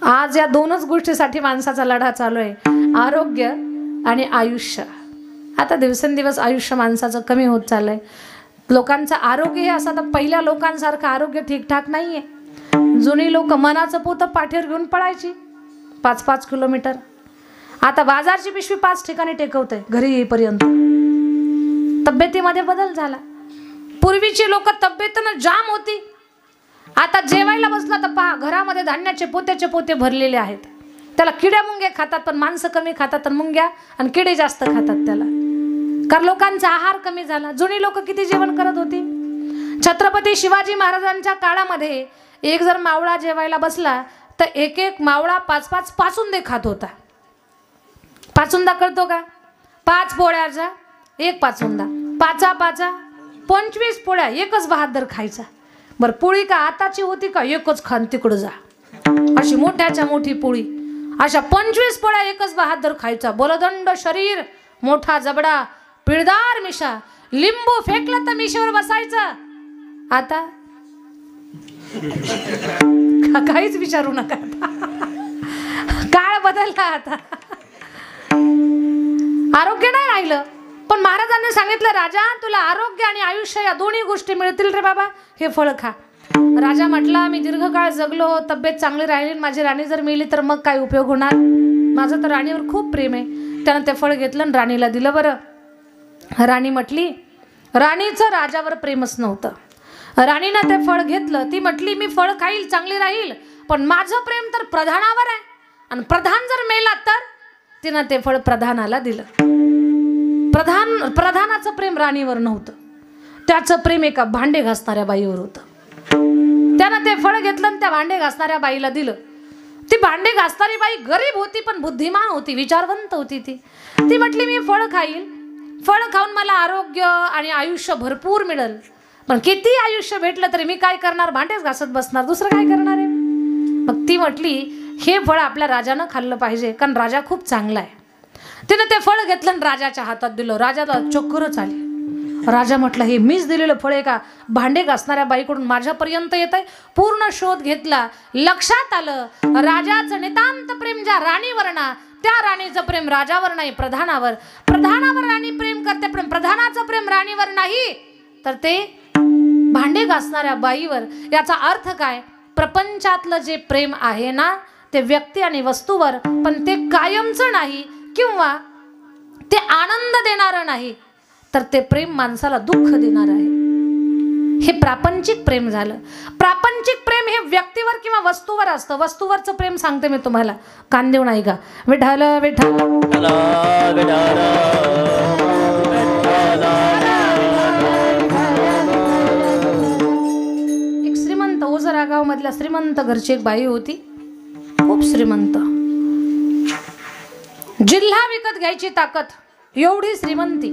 आज या दोनच गोष्टीसाठी माणसाचा लढा चालू आहे, आरोग्य आणि आयुष्य. आता दिवसेंदिवस आयुष्य माणसाचं कमी होत चाललंय. लोकांचं आरोग्य हे असं, तर पहिल्या लोकांसारखं आरोग्य ठीकठाक नाही आहे. जुनी लोक मनाचं पोतं पाठीवर घेऊन पळायची 5-5 किलोमीटर. आता बाजारची पिशवी 5 ठिकाणी टेकवते घरी येईपर्यंत. तब्येतीमध्ये बदल झाला. पूर्वीची लोक तब्येतीनं जाम होती. आता जेवायला बसला तर पहा घरामध्ये धान्याचे पोत्याचे पोते भरलेले आहेत. त्याला किड्या मुंग्या खातात, पण माणसं कमी खातात आणि मुंग्या आणि किडे जास्त खातात त्याला. कारण लोकांचा आहार कमी झाला. जुनी लोक किती जेवण करत होती. छत्रपती शिवाजी महाराजांच्या काळामध्ये एक जर मावळा जेवायला बसला तर एक एक मावळा 5-5 पाचुंदे खात होता. पाचुंदा कळतो का? 5 पोळ्याचा 1 पाचुंदा, 5 25 पोळ्या एकच बहादर खायचा. बरं पोळी का आताची होती का? एकच खान तिकडं जा, अशी मोठ्याच्या मोठी पोळी. अशा 25 पोळ्या एकच बहादर खायचा. बोलदंड शरीर, मोठा जबडा, पिळदार मिशा, लिंबू फेकलं तर मिशेवर बसायचं. आता काहीच विचारू नका. काळ बदलला आता. आरोग्य नाही राहिलं. पण महाराजांनी सांगितलं राजा तुला आरोग्य आणि आयुष्य या दोन्ही गोष्टी मिळतील रे बाबा, हे फळ खा. राजा म्हटला मी दीर्घकाळ जगलो, तब्येत चांगली राहिली, माझी राणी जर मिळली तर मग काय उपयोग होणार? माझं तर राणीवर खूप प्रेम आहे. त्यानं ते फळ घेतलं आणि राणीला दिलं. बरं राणी म्हटली, राणीचं राजावर प्रेमच नव्हतं. राणीनं ते फळ घेतलं. ती म्हटली मी फळ खाईल, चांगली राहील, पण माझं प्रेम तर प्रधानावर आहे. आणि प्रधान जर मेला तर तिनं ते फळ प्रधानाला दिलं. प्रधानाचं प्रेम राणीवर नव्हतं. त्याचं प्रेम एका भांडे घासणाऱ्या बाईवर होतं. त्यानं ते फळ घेतलं आणि त्या भांडे घासणाऱ्या बाईला दिलं. ती भांडे घासणारी बाई गरीब होती पण बुद्धिमान होती, विचारवंत होती. ती म्हटली मी फळ खाईल, फळ खाऊन मला आरोग्य आणि आयुष्य भरपूर मिळेल, पण किती आयुष्य भेटलं तरी मी काय करणार? भांडेच घासत बसणार, दुसरं काय करणार आहे? मग ती म्हटली हे फळ आपल्या राजानं खाल्लं पाहिजे, कारण राजा खूप चांगला आहे. तिने ते फळ घेतलं आणि राजाच्या हातात दिलं. राजाला चक्करच आली. राजा म्हटलं हे मीच दिलेलं फळ आहे का? भांडे घासणाऱ्या बाईकडून माझ्यापर्यंत येत आहे. पूर्ण शोध घेतला. लक्षात आलं राजाचं नितांत प्रेम ज्या राणीवर ना, त्या राणीचं प्रेम राजावर नाही, प्रधानावर. प्रधानावर राणी प्रेम करते, पण प्रधानाचं प्रेम राणीवर नाही तर ते भांडे घासणाऱ्या बाईवर. याचा अर्थ काय? प्रपंचातलं जे प्रेम आहे ना ते व्यक्ती आणि वस्तूवर, पण ते कायमचं नाही किंवा ते आनंद देणारं नाही, तर ते प्रेम माणसाला दुःख देणार आहे. हे प्रापंचिक प्रेम झालं. प्रापंचिक प्रेम हे व्यक्तीवर किंवा वस्तूवर असतं. वस्तूवरचं प्रेम सांगते मी तुम्हाला, कान देऊन ऐका. विठाल विठाल एक श्रीमंत ओझरा गाव मधल्या श्रीमंत घरची एक बाई होती, खूप श्रीमंत. जिल्हा विकत घ्यायची ताकद, एवढी श्रीमंती.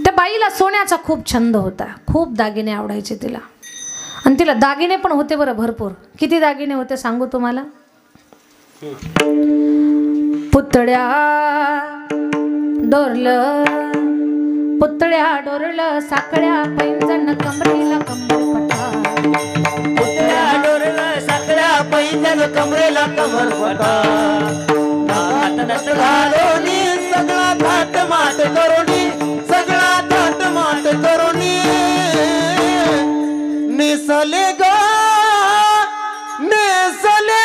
त्या बाईला सोन्याचा खूप छंद होता, खूप दागिने आवडायचे तिला. आणि तिला दागिने पण होते बरं भरपूर. किती दागिने होते सांगू तुम्हाला? पुतळ्या डोरलं, पुतळ्या डोरलं, साखळ्या पैंजण कमरेला कंबरपटा. पुतळ्या डोरलं, साखळ्या पैंजण कमरेला कंबरपटा. नात घालोनी सगळा थाट माट करोनी, सगळा थाट माट करोनी. नेसले ग नेसले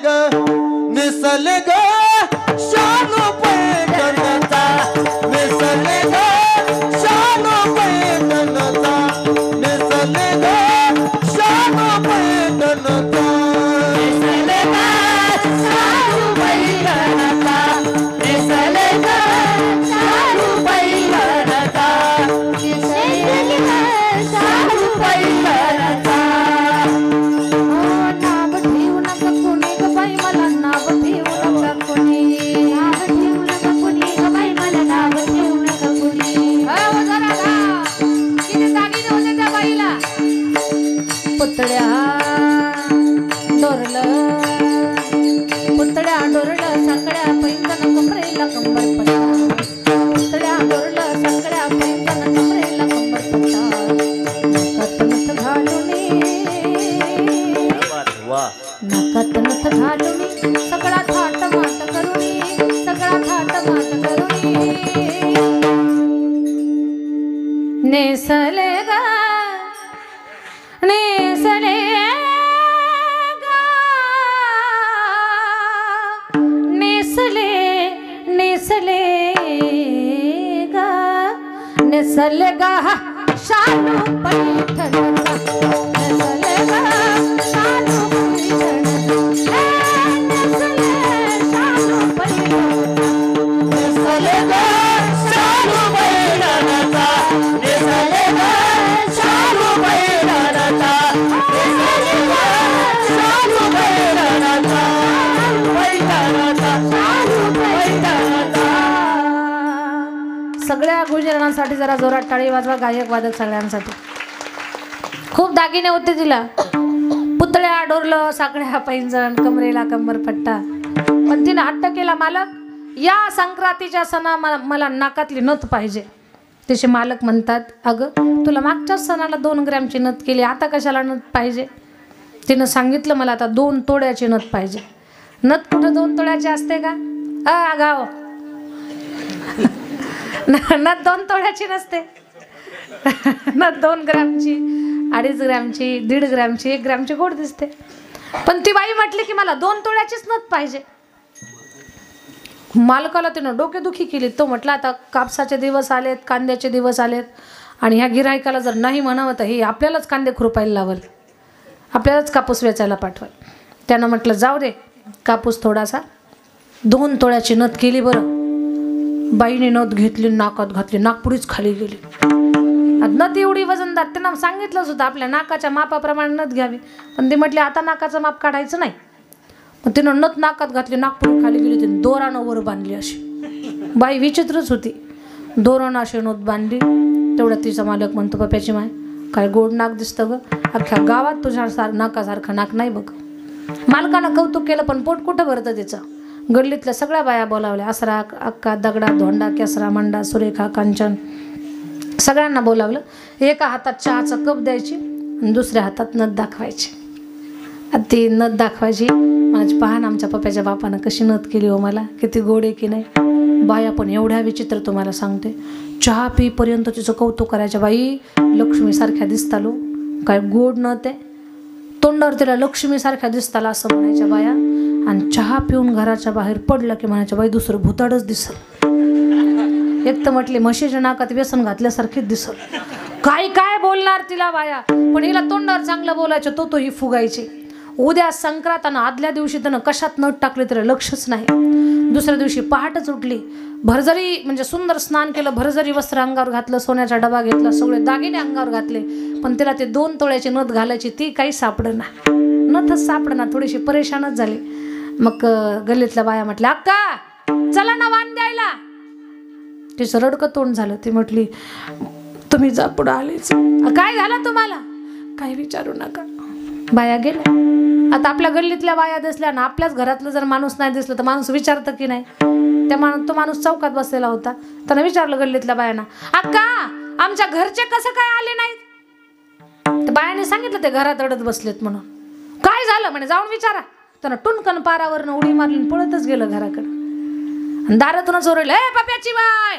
ग नेसले ग शानो पैठणचा. नेसले ग शानो पैठणचा. नेसले ग शानो पैठणचा. पुतळ्या डोरलं, पुतळ्या डोरलं, साखळ्या पैंजण कमरेला कंबरपटा. पुतळ्या डोरलं, साखळ्या पैंजण कमरेला कंबरपटा. नाकात नथ घालूनी, नाकात नथ घालूनी, सगळा थाट माट करूनी, सगळा थाट माट करूनी. नेसले ग नेसले ग नेसले नेसले ग शालू पैठणचा, नेसले ग शालू पैठणचा, नेसले शालू पैठणचा, नेसले ग शालू पैठणचा, नेसले ग शालू पैठणचा, नेसले ग शालू पैठणचा, पैठणचा, शालू पैठणचा. सगळ्या गुजरांसाठी जरा जोरात टाळी वाजवा, गायक वादक सगळ्यांसाठी. खूप दागिने होते तिला, पुतळ्या, डोरलं, साकड्या, पैंजण, कमरेला कंबरपट्टा. पण तिने हट्ट केला, मालक या संक्रांतीच्या सणा मला नाकातली नथ पाहिजे. तिचे मालक म्हणतात, अगं तुला मागच्याच सणाला 2 ग्रॅमची नथ केली, आता कशाला नथ पाहिजे. तिनं सांगितलं, मला आता 2 तोळ्याची नथ पाहिजे. नथ कुठं 2 तोळ्याची असते का? गाव नथ 2 तोळ्याची नसते. नथ 2 ग्रॅमची, 2.5 ग्रॅमची, 1.5 ग्रॅमची, 1 ग्रॅमची गोड दिसते. पण ती बाई म्हटली की मला 2 तोळ्याचीच नथ पाहिजे. मालकाला तिनं डोकेदुखी केली. तो म्हटला, आता कापसाचे दिवस आलेत, कांद्याचे दिवस आलेत, आणि ह्या गिरायकाला जर नाही म्हणावं तर हे आपल्यालाच कांदे खुरपायला लावल, आपल्यालाच कापूस वेचायला पाठवाल. त्यानं म्हटलं, जाऊ दे, कापूस थोडासा 2 तोळ्याची नथ केली. बरं, बाईने नथ घेतली, नाकात घातली, नाकपुडीच खाली गेली. नथ एवढी वजनदार, त्यांना सांगितलं सुद्धा आपल्या नाकाच्या मापाप्रमाणे नथ घ्यावी, पण ती म्हटली आता नाकाचं माप काढायचं नाही. मग तिनं नथ नाकात घातली, नाकपुडी खाली गेली. तिने दोरानं वर बांधली. अशी बाई विचित्रच होती. दोरानं अशी नथ बांधली. तेवढ्यात तिचा मालक म्हणतो, पप्याची माय काय गोड नाक दिसतं ग, अख्ख्या गावात तुझ्या नाकासारखं नाक नाही बघ. मालकानं कौतुक केलं, पण पोट कुठं भरतं तिचं. गल्लीतल्या सगळ्या बाया बोलावल्या, असरा, अक्का, दगडा, धोंडा, केसरा, मंडा, सुरेखा, कांचन, सगळ्यांना बोलावलं. एका हातात चहाचा कप द्यायची आणि दुसऱ्या हातात नथ दाखवायची. ती नथ दाखवायची, माझी पहा ना आमच्या पप्याच्या बापानं कशी नथ केली हो, मला किती गोड आहे की नाही. बाया पण एवढ्या विचित्र, तुम्हाला सांगते, चहा पीपर्यंत तिचं कौतुक करायच्या. बाई लक्ष्मीसारख्या दिसतालो, काय गोड नथ आहे, तोंडावर तिला लक्ष्मीसारख्या दिसताला असं म्हणायच्या बाया. आणि चहा पिऊन घराच्या बाहेर पडलं की म्हणायच्या, बाई दुसरं भुताडच दिसल. एक तर म्हटली म्हशीच्या नाकात व्यसन घातल्यासारखीच दिसल. काय काय बोलणार तिला बाया, पण हिला तोंडावर चांगलं बोलायचं, तो ही फुगायची. उद्या संक्रांतानं आदल्या दिवशी त्यानं कशात नट टाकले तरी लक्षच नाही. दुसऱ्या दिवशी पहाटच उठली, भरजरी म्हणजे सुंदर स्नान केलं, भरजरी वस्त्र अंगावर घातलं, सोन्याचा डबा घेतला, सगळे दागिने अंगावर घातले, पण तिला ते 2 तोळ्याची नथ घालायची ती काही सापडना, नथच सापडना. थोडीशी परेशानच झाली. मग गल्लीतल्या बाया म्हटल्या, अक्का चला ना वाण द्यायला. तिचं रडकं तोंड झालं. ती म्हटली, तुम्ही जा पुढं आलेच. काय झालं तुम्हाला? काही विचारू नका. बाया गेल्या. आता आपल्या गल्लीतल्या बाया दिसल्या ना, आपल्याच घरातलं जर माणूस नाही दिसलं तर माणूस विचारतं की नाही. तो माणूस चौकात बसलेला होता, त्यानं विचारलं गल्लीतल्या बायांना, अक्का आमच्या घरचे कसं काय आले नाहीत? त्या बायाने सांगितलं ते घरात रडत बसलेत म्हणून. काय झालं म्हणे, जाऊन विचारा. त्यानं टुनकन पारावरनं उडी मारली, पळतच गेलं घराकडे. दारातूनच ओरडलं, ए पप्याची बाय.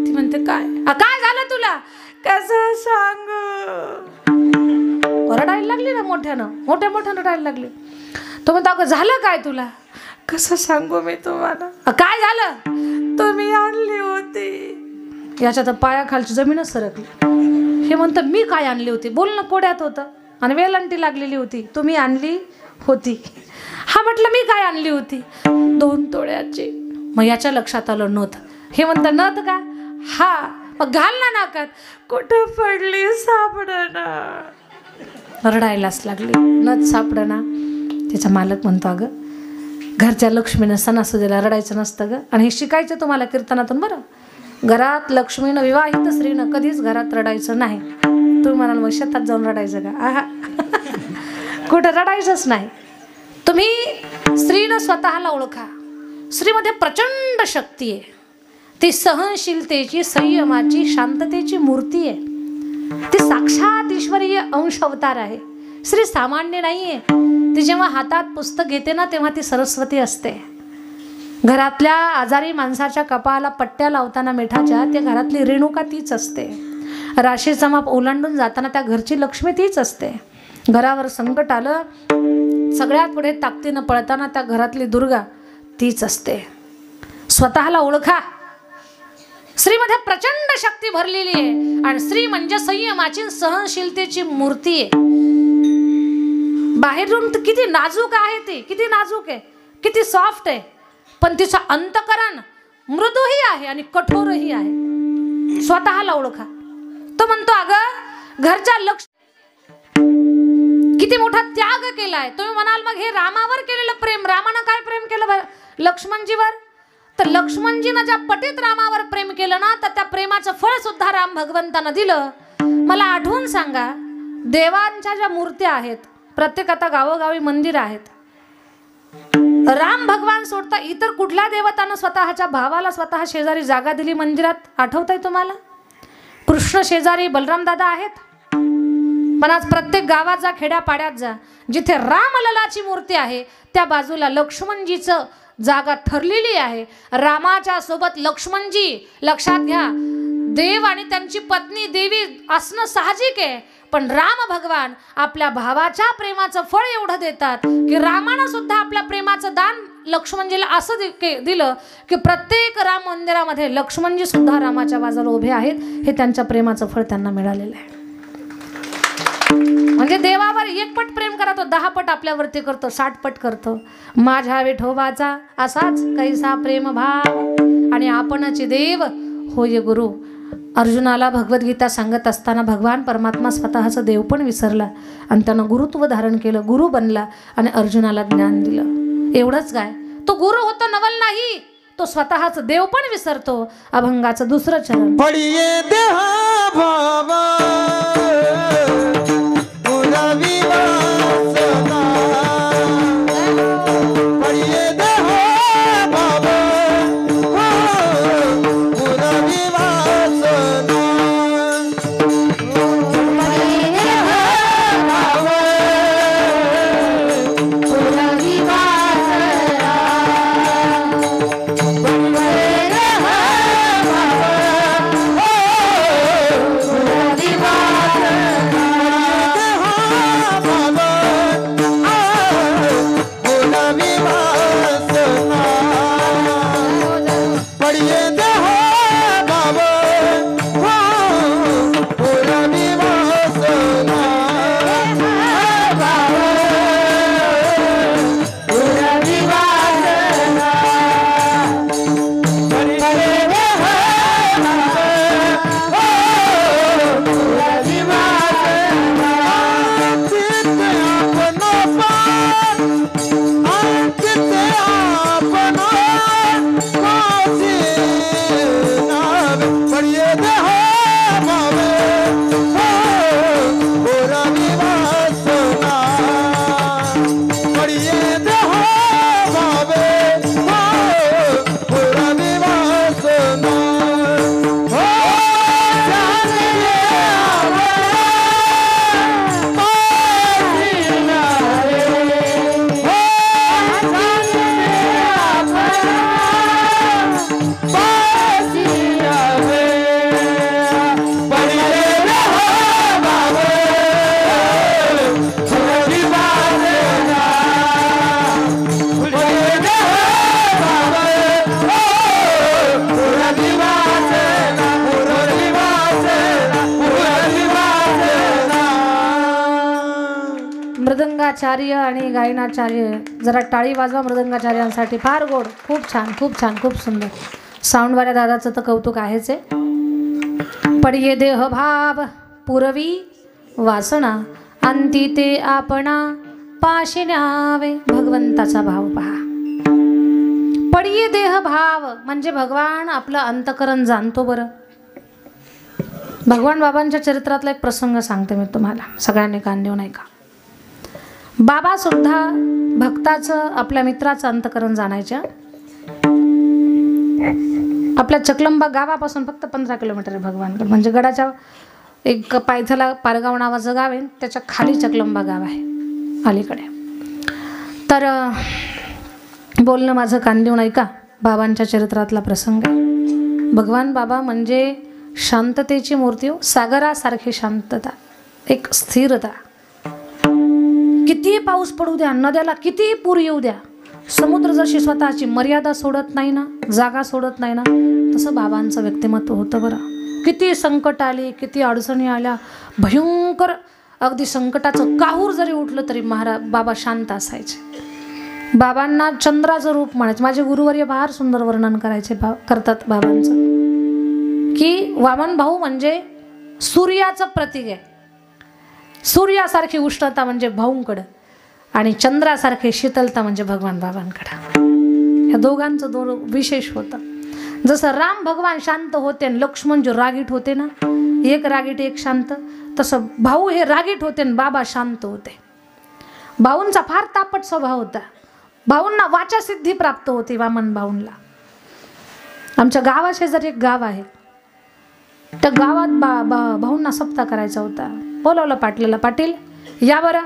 ती म्हणते, काय झालं तुला? कसं सांगू? रडायला लागली ना, मोठ्यानं रडायला लागली. तो म्हणतो, अगं झालं काय तुला? कसं सांगू मी तुम्हाला? काय झालं? तुम्ही आणली होती. याच्या तर पायाखालची जमीनच सरकली. हे म्हणतं, मी काय आणली होती? बोलणं कोड्यात होतं आणि वेलंटी लागलेली होती. तुम्ही आणली होती. हा म्हटलं, मी काय आणली होती? 2 तोळ्याची. मग याच्या लक्षात आलं नथ. हे म्हणतं, नथ का? हा. मग घाल ना नाकात. कुठं पडली, सापडना. रडायलाच लागली, नथ सापडना. तिचा मालक म्हणतो, अगं घरच्या लक्ष्मीनं सणासुदीला रडायचं नसतं ग. आणि हे शिकायचं तुम्हाला कीर्तनातून बरं. घरात लक्ष्मीनं, विवाहित स्त्रीनं कधीच घरात रडायचं नाही. तुम्ही म्हणाल मग शेतात जाऊन रडायचं का? आहा कुठं रडायचंच नाही. तुम्ही स्त्रीनं स्वतःला ओळखा. स्त्रीमध्ये प्रचंड शक्ती आहे. ती सहनशीलतेची, संयमाची, शांततेची मूर्ती आहे. ती साक्षात ईश्वरीय अंश अवतार आहे. स्त्री सामान्य नाहीये. ती जेव्हा हातात पुस्तक घेते ना, तेव्हा ती सरस्वती असते. घरातल्या आजारी माणसाच्या कपाळाला पट्ट्या लावताना मिठाच्या, त्या घरातली रेणुका तीच असते. राशीचा माप ओलांडून जाताना त्या घरची लक्ष्मी तीच असते. घरावर संकट आलं, सगळ्यात पुढे ताकदीनं पळताना त्या घरातली दुर्गा तीच असते. स्वतःला ओळखा. स्त्रीमध्ये प्रचंड शक्ती भरलेली आहे आणि स्त्री म्हणजे संयमाची सहनशीलतेची मूर्ती आहे. बाहेरून किती नाजूक आहे ती, किती नाजूक आहे, किती सॉफ्ट आहे, पण तिचं अंतकरण मृदूही आहे आणि कठोरही आहे. स्वतःला ओळखा. तो म्हणतो अगं घरच्या लक्ष किती मोठा त्याग केलाय. तुम्ही म्हणाल मग हे रामावर केलेलं प्रेम, रामानं काय प्रेम केलं लक्ष्मणजीवर? तर लक्ष्मणजीनं ज्या पटीत रामावर प्रेम केलं ना, तर त्या प्रेमाचं फळ सुद्धा राम भगवंतानं दिलं. मला आठवून सांगा, देवांच्या ज्या मूर्त्या आहेत, प्रत्येक आता गावोगावी मंदिर आहेत, राम भगवान सोडता इतर कुठल्या देवतानं स्वतःच्या भावाला स्वतः शेजारी जागा दिली मंदिरात? आठवतंय तुम्हाला? कृष्ण शेजारी बलराम दादा आहेत, पण आज प्रत्येक गावात जा, खेड्यापाड्यात जा, जिथे रामललाची मूर्ती आहे त्या बाजूला लक्ष्मणजीचं जागा ठरलेली आहे. रामाच्या सोबत लक्ष्मणजी, लक्षात घ्या, देव आणि त्यांची पत्नी देवी असणं साहजिक आहे, पण राम भगवान आपल्या भावाच्या प्रेमाचं फळ एवढं देतात की रामानं सुद्धा आपल्या प्रेमाचं दान लक्ष्मणजीला असं दिलं की प्रत्येक राम मंदिरामध्ये लक्ष्मणजी सुद्धा रामाच्या बाजूला उभे आहेत. हे त्यांच्या प्रेमाचं फळ त्यांना मिळालेलं आहे. म्हणजे देवावर 1 पट प्रेम करा, तो 10 पट आपल्यावरती करतो, 60 पट करतो. माझ्या विठोबाचा असाच कैसा प्रेम भाव आणि आपणची देव होय गुरु. अर्जुनाला भगवद्गीता सांगत असताना भगवान परमात्मा स्वतःचं देव पण विसरला आणि त्यानं गुरुत्व धारण केलं, गुरु बनला आणि अर्जुनाला ज्ञान दिलं. एवढंच काय, तो गुरु होतो नवल नाही, तो स्वतःच देव पण विसरतो. अभंगाचं 2रं चरण. पडिये देहा भावा पुरवी वासना, पडिये देहा भावा पुरवी वासना, पडिये देहा भावा पुरवी वासना, पडिये देहा मृदंगाचार्य आणि गायनाचार्य, जरा टाळी वाजवा मृदंगाचार्यांसाठी. फार गोड, खूप छान, खूप छान, खूप सुंदर. साऊंडवाल्या दादाचं तर कौतुक आहेच आहे. पडिये देह भाव पुरवी वासना, अंती ते आपणा पाशी न्यावे. भगवंताचा भाव पहा. पडिये देह भाव म्हणजे भगवान आपलं अंतकरण जाणतो. बरं, भगवान बाबांच्या चरित्रातला एक प्रसंग सांगते मी तुम्हाला, सगळ्यांनी कान देऊन ऐका. बाबा सुद्धा भक्ताचं, आपल्या मित्राचं अंतकरण जाणायच्या. आपल्या चकलंबा गावापासून फक्त 15 किलोमीटर आहे भगवानगड. म्हणजे गडाच्या एक पायथ्याला पारगाव नावाचं गाव आहे, त्याच्या खाली चकलंबा गाव आहे अलीकडे. तर बोलणं माझं कान देऊन ऐका. बाबांच्या चरित्रातला प्रसंग आहे. भगवान बाबा म्हणजे शांततेची मूर्ती, सागरासारखी शांतता, एक स्थिरता. कितीही पाऊस पडू द्या, नद्याला कितीही पूर येऊ द्या, समुद्र जशी स्वतःची मर्यादा सोडत नाही ना, जागा सोडत नाही ना, तसं बाबांचं व्यक्तिमत्व होतं बरं. किती संकट आली, किती अडचणी आल्या, भयंकर अगदी संकटाचं काहूर जरी उठलं तरी बाबा शांत असायचे. बाबांना चंद्राचं रूप म्हणायचे. माझे गुरुवर्य फार सुंदर वर्णन करतात बाबांचं, की वामन भाऊ म्हणजे सूर्याचं प्रतीक आहे. सूर्यासारखी उष्णता म्हणजे भाऊंकडं आणि चंद्रासारखी शीतलता म्हणजे भगवान बाबांकडं. या दोघांचं विशेष होतं. जसं राम भगवान शांत होते आणि लक्ष्मण जो रागीट होते ना, एक रागीट एक शांत, तसं भाऊ हे रागीट होते आणि बाबा शांत होते. भाऊंचा फार तापट स्वभाव होता. भाऊंना वाचा सिद्धी प्राप्त होती. वामन भाऊंना आमच्या गावाशेजारी एक गाव आहे, त्या गावात भाऊंना सप्ताह करायचा होता. बोलावलं पाटलाला, पाटील या बरं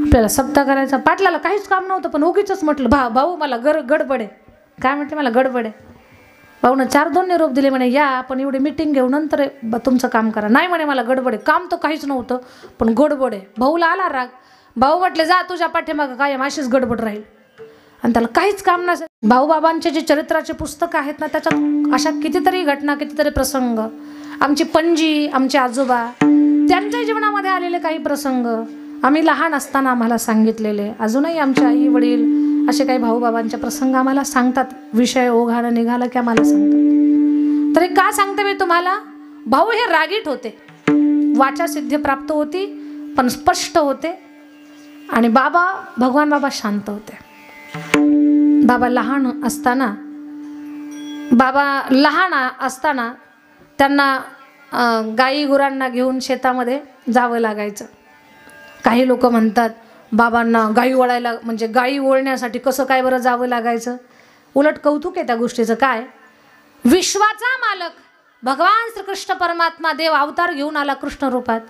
आपल्याला सप्ताह करायचा. पाटलाला काहीच काम नव्हतं, पण उगीच म्हटलं भाऊ मला गडबड आहे. काय म्हटले, मला गडबड आहे. भाऊनं 4-2 निरोप दिले, म्हणे या आपण एवढी मीटिंग घेऊ नंतर तुमचं काम करा. नाही म्हणे मला गडबड आहे, काम तर काहीच नव्हतं पण गडबड आहे. भाऊला आला राग. भाऊ म्हटले जा तुझ्या पाठीमागं कायम अशीच गडबड राहील, आणि त्याला काहीच काम नसेल. भाऊबाबांचे जे चरित्राचे पुस्तक आहेत ना, त्याच्यात अशा कितीतरी घटना, कितीतरी प्रसंग, आमची पणजी, आमचे आजोबा, त्यांच्या जीवनामध्ये आलेले काही प्रसंग आम्ही लहान असताना आम्हाला सांगितलेले. अजूनही आमचे आई वडील असे काही भाऊबाबांचे प्रसंग आम्हाला सांगतात. विषय ओघानं निघाला की आम्हाला सांगतात. तरी का सांगते मी तुम्हाला, भाऊ हे रागीट होते, वाचा सिद्धी प्राप्त होती पण स्पष्ट होते, आणि भगवान बाबा शांत होते. बाबा लहान असताना त्यांना गाई गुरांना घेऊन शेतामध्ये जावं लागायचं. काही लोक म्हणतात बाबांना गाई वळायला, म्हणजे गाई वळण्यासाठी कसं काय बरं जावं लागायचं. उलट कौतुक आहे त्या गोष्टीचं. काय, विश्वाचा मालक भगवान श्रीकृष्ण परमात्मा देव अवतार घेऊन आला कृष्ण रूपात,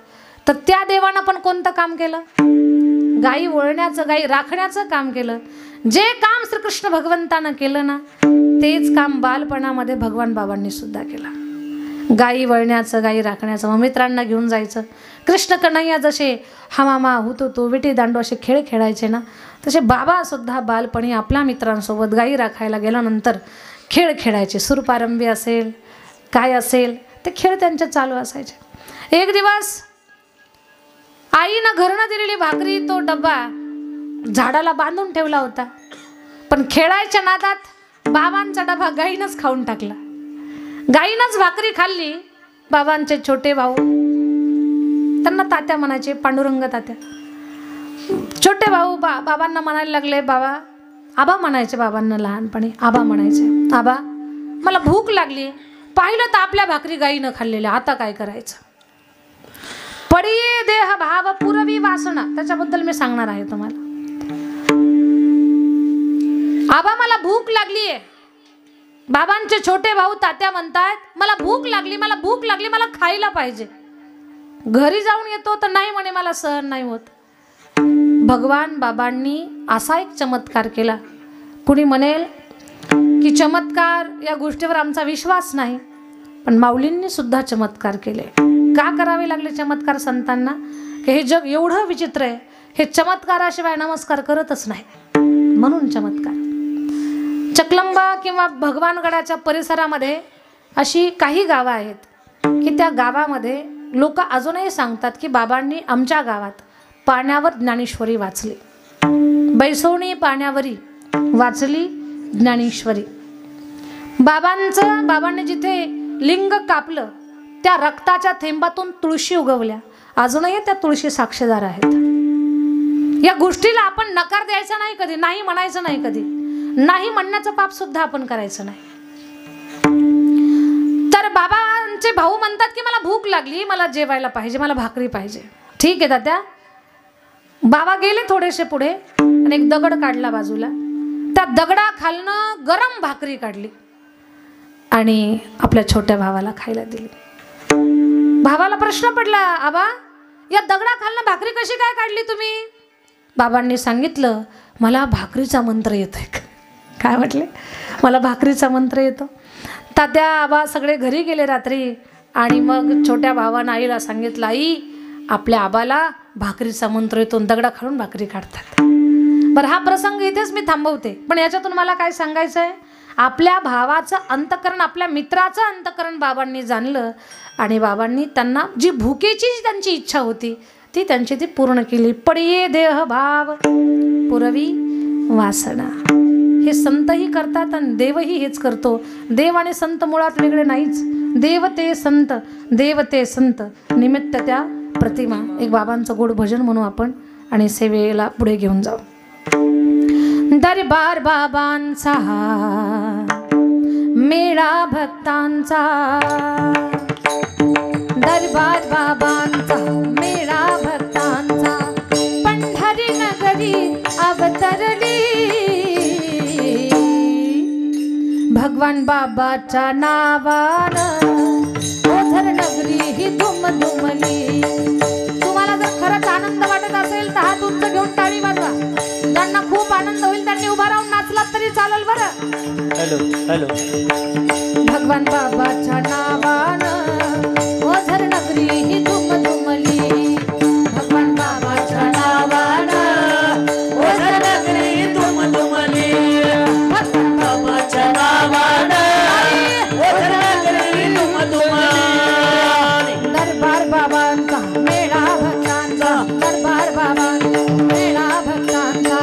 तर त्या देवानं पण कोणतं काम केलं, गाई वळण्याचं, गाई राखण्याचं काम केलं. जे काम श्रीकृष्ण भगवंतानं केलं ना, तेच काम बालपणामध्ये भगवान बाबांनी सुद्धा केलं. गाई वळण्याचं, गाई राखण्याचं. मग मित्रांना घेऊन जायचं. कृष्ण कन्हैया जसे हमामा हुतू विटी दांडू असे खेळ खेळायचे ना, तसे बाबा सुद्धा बालपणी आपल्या मित्रांसोबत गाई राखायला गेल्यानंतर खेळ खेळायचे. सूरपारंबी असेल, काय असेल ते खेळ त्यांचे चालू असायचे. एक दिवस आईनं घरनं दिलेली भाकरी, तो डब्बा झाडाला बांधून ठेवला होता, पण खेळायच्या नादात बाबांचा डबा गाईनंच खाऊन टाकला. गाईनंच भाकरी खाल्ली. बाबांचे छोटे भाऊ, त्यांना तात्या म्हणायचे, पांडुरंग तात्या. छोटे भाऊ बाबांना म्हणायला लागले, बाबा, आबा म्हणायचे बाबांना लहानपणी, आबा म्हणायचे, आबा मला भूक लागली. पाहिलं तर आपल्या भाकरी गाईनं खाल्लेल्या, आता काय करायचं. पडी देह भाव पुरवी वासना, त्याच्याबद्दल मी सांगणार आहे तुम्हाला. आबा मला भूक लागली आहे. बाबांचे छोटे भाऊ तात्या म्हणतात, मला भूक लागली, मला भूक लागली, मला खायला पाहिजे. घरी जाऊन येतो तर नाही म्हणे, मला सहन नाही होत. भगवान बाबांनी असा एक चमत्कार केला. कुणी म्हणेल की चमत्कार या गोष्टीवर आमचा विश्वास नाही, पण माऊलींनी सुद्धा चमत्कार केले. का करावे लागले चमत्कार संतांना, की हे जग एवढं विचित्र आहे, हे चमत्काराशिवाय नमस्कार करतच नाही, म्हणून चमत्कार. चकलंबा किंवा भगवानगडाच्या परिसरामध्ये अशी काही गावं आहेत की त्या गावामध्ये लोक अजूनही सांगतात की बाबांनी आमच्या गावात पाण्यावर ज्ञानेश्वरी वाचली. बैसोणी पाण्यावरी वाचली ज्ञानेश्वरी. बाबांनी जिथे लिंग कापलं त्या रक्ताच्या थेंबातून तुळशी उगवल्या. अजूनही त्या तुळशी साक्षीदार आहेत. या गोष्टीला आपण नकार द्यायचा नाही कधी, नाही म्हणायचं नाही कधी. नाही म्हणण्याचं पाप सुद्धा आपण करायचं नाही. तर बाबांचे भाऊ म्हणतात की मला भूक लागली, मला जेवायला पाहिजे, मला भाकरी पाहिजे. ठीक आहे तात्या. बाबा गेले थोडेसे पुढे आणि एक दगड काढला बाजूला. त्या दगडाखालनं गरम भाकरी काढली आणि आपल्या छोट्या भावाला खायला दिली. भावाला प्रश्न पडला, आबा या दगडाखालनं भाकरी कशी काय काढली तुम्ही? बाबांनी सांगितलं, मला भाकरीचा मंत्र येतोय. काय म्हटले? मला भाकरीचा मंत्र येतो. तात्या आबा सगळे घरी गेले रात्री आणि मग छोट्या भावानं आईला सांगितलं, आई आपल्या आबाला भाकरीचा मंत्र येतो, दगडा खालून भाकरी काढतात. बरं, हा प्रसंग इथेच मी थांबवते, पण याच्यातून मला काय सांगायचं आहे, आपल्या भावाचं अंतकरण, आपल्या मित्राचं अंतकरण बाबांनी जाणलं आणि बाबांनी त्यांना जी भुकेची त्यांची इच्छा होती ती त्यांची ती पूर्ण केली. पडिये देह भाव पुरवी वासना. हे संतही करतात आणि देवही हेच करतो. देव आणि संत मुळात वेगळे नाहीच. देव ते संत, देव ते संत, निमित्त त्या प्रतिमा. एक बाबांचं गोड भजन म्हणू आपण आणि सेवेला पुढे घेऊन जाऊ. दरबार बाबांचा मेळा भक्तांचा, दरबार बाबांचा मेळा भक्तांचा, पंढरी नगरी अवतरली. भगवान बाबाच्या नावानं ओझर नगरी ही दुमदुमली. तुम्हाला जर खरंच आनंद वाटत असेल तर हात उंच घेऊन टाळी वाजवा. ज्यांना खूप आनंद होईल त्यांनी उभा राहून नाचलात तरी चालेल बरं. Hello hello. भगवान बाबाच्या नावानं ओझर नगरी ही दुमदुमली. भगवान बाबाच्या नावानं ओझर नगरी ही दुमदुमली. भगवान बाबाच्या नावानं ओझर नगरी ही दुमदुमली. दरबार बाबांचा मेळा भक्तांचा, दरबार बाबांचा मेळा भक्तांचा,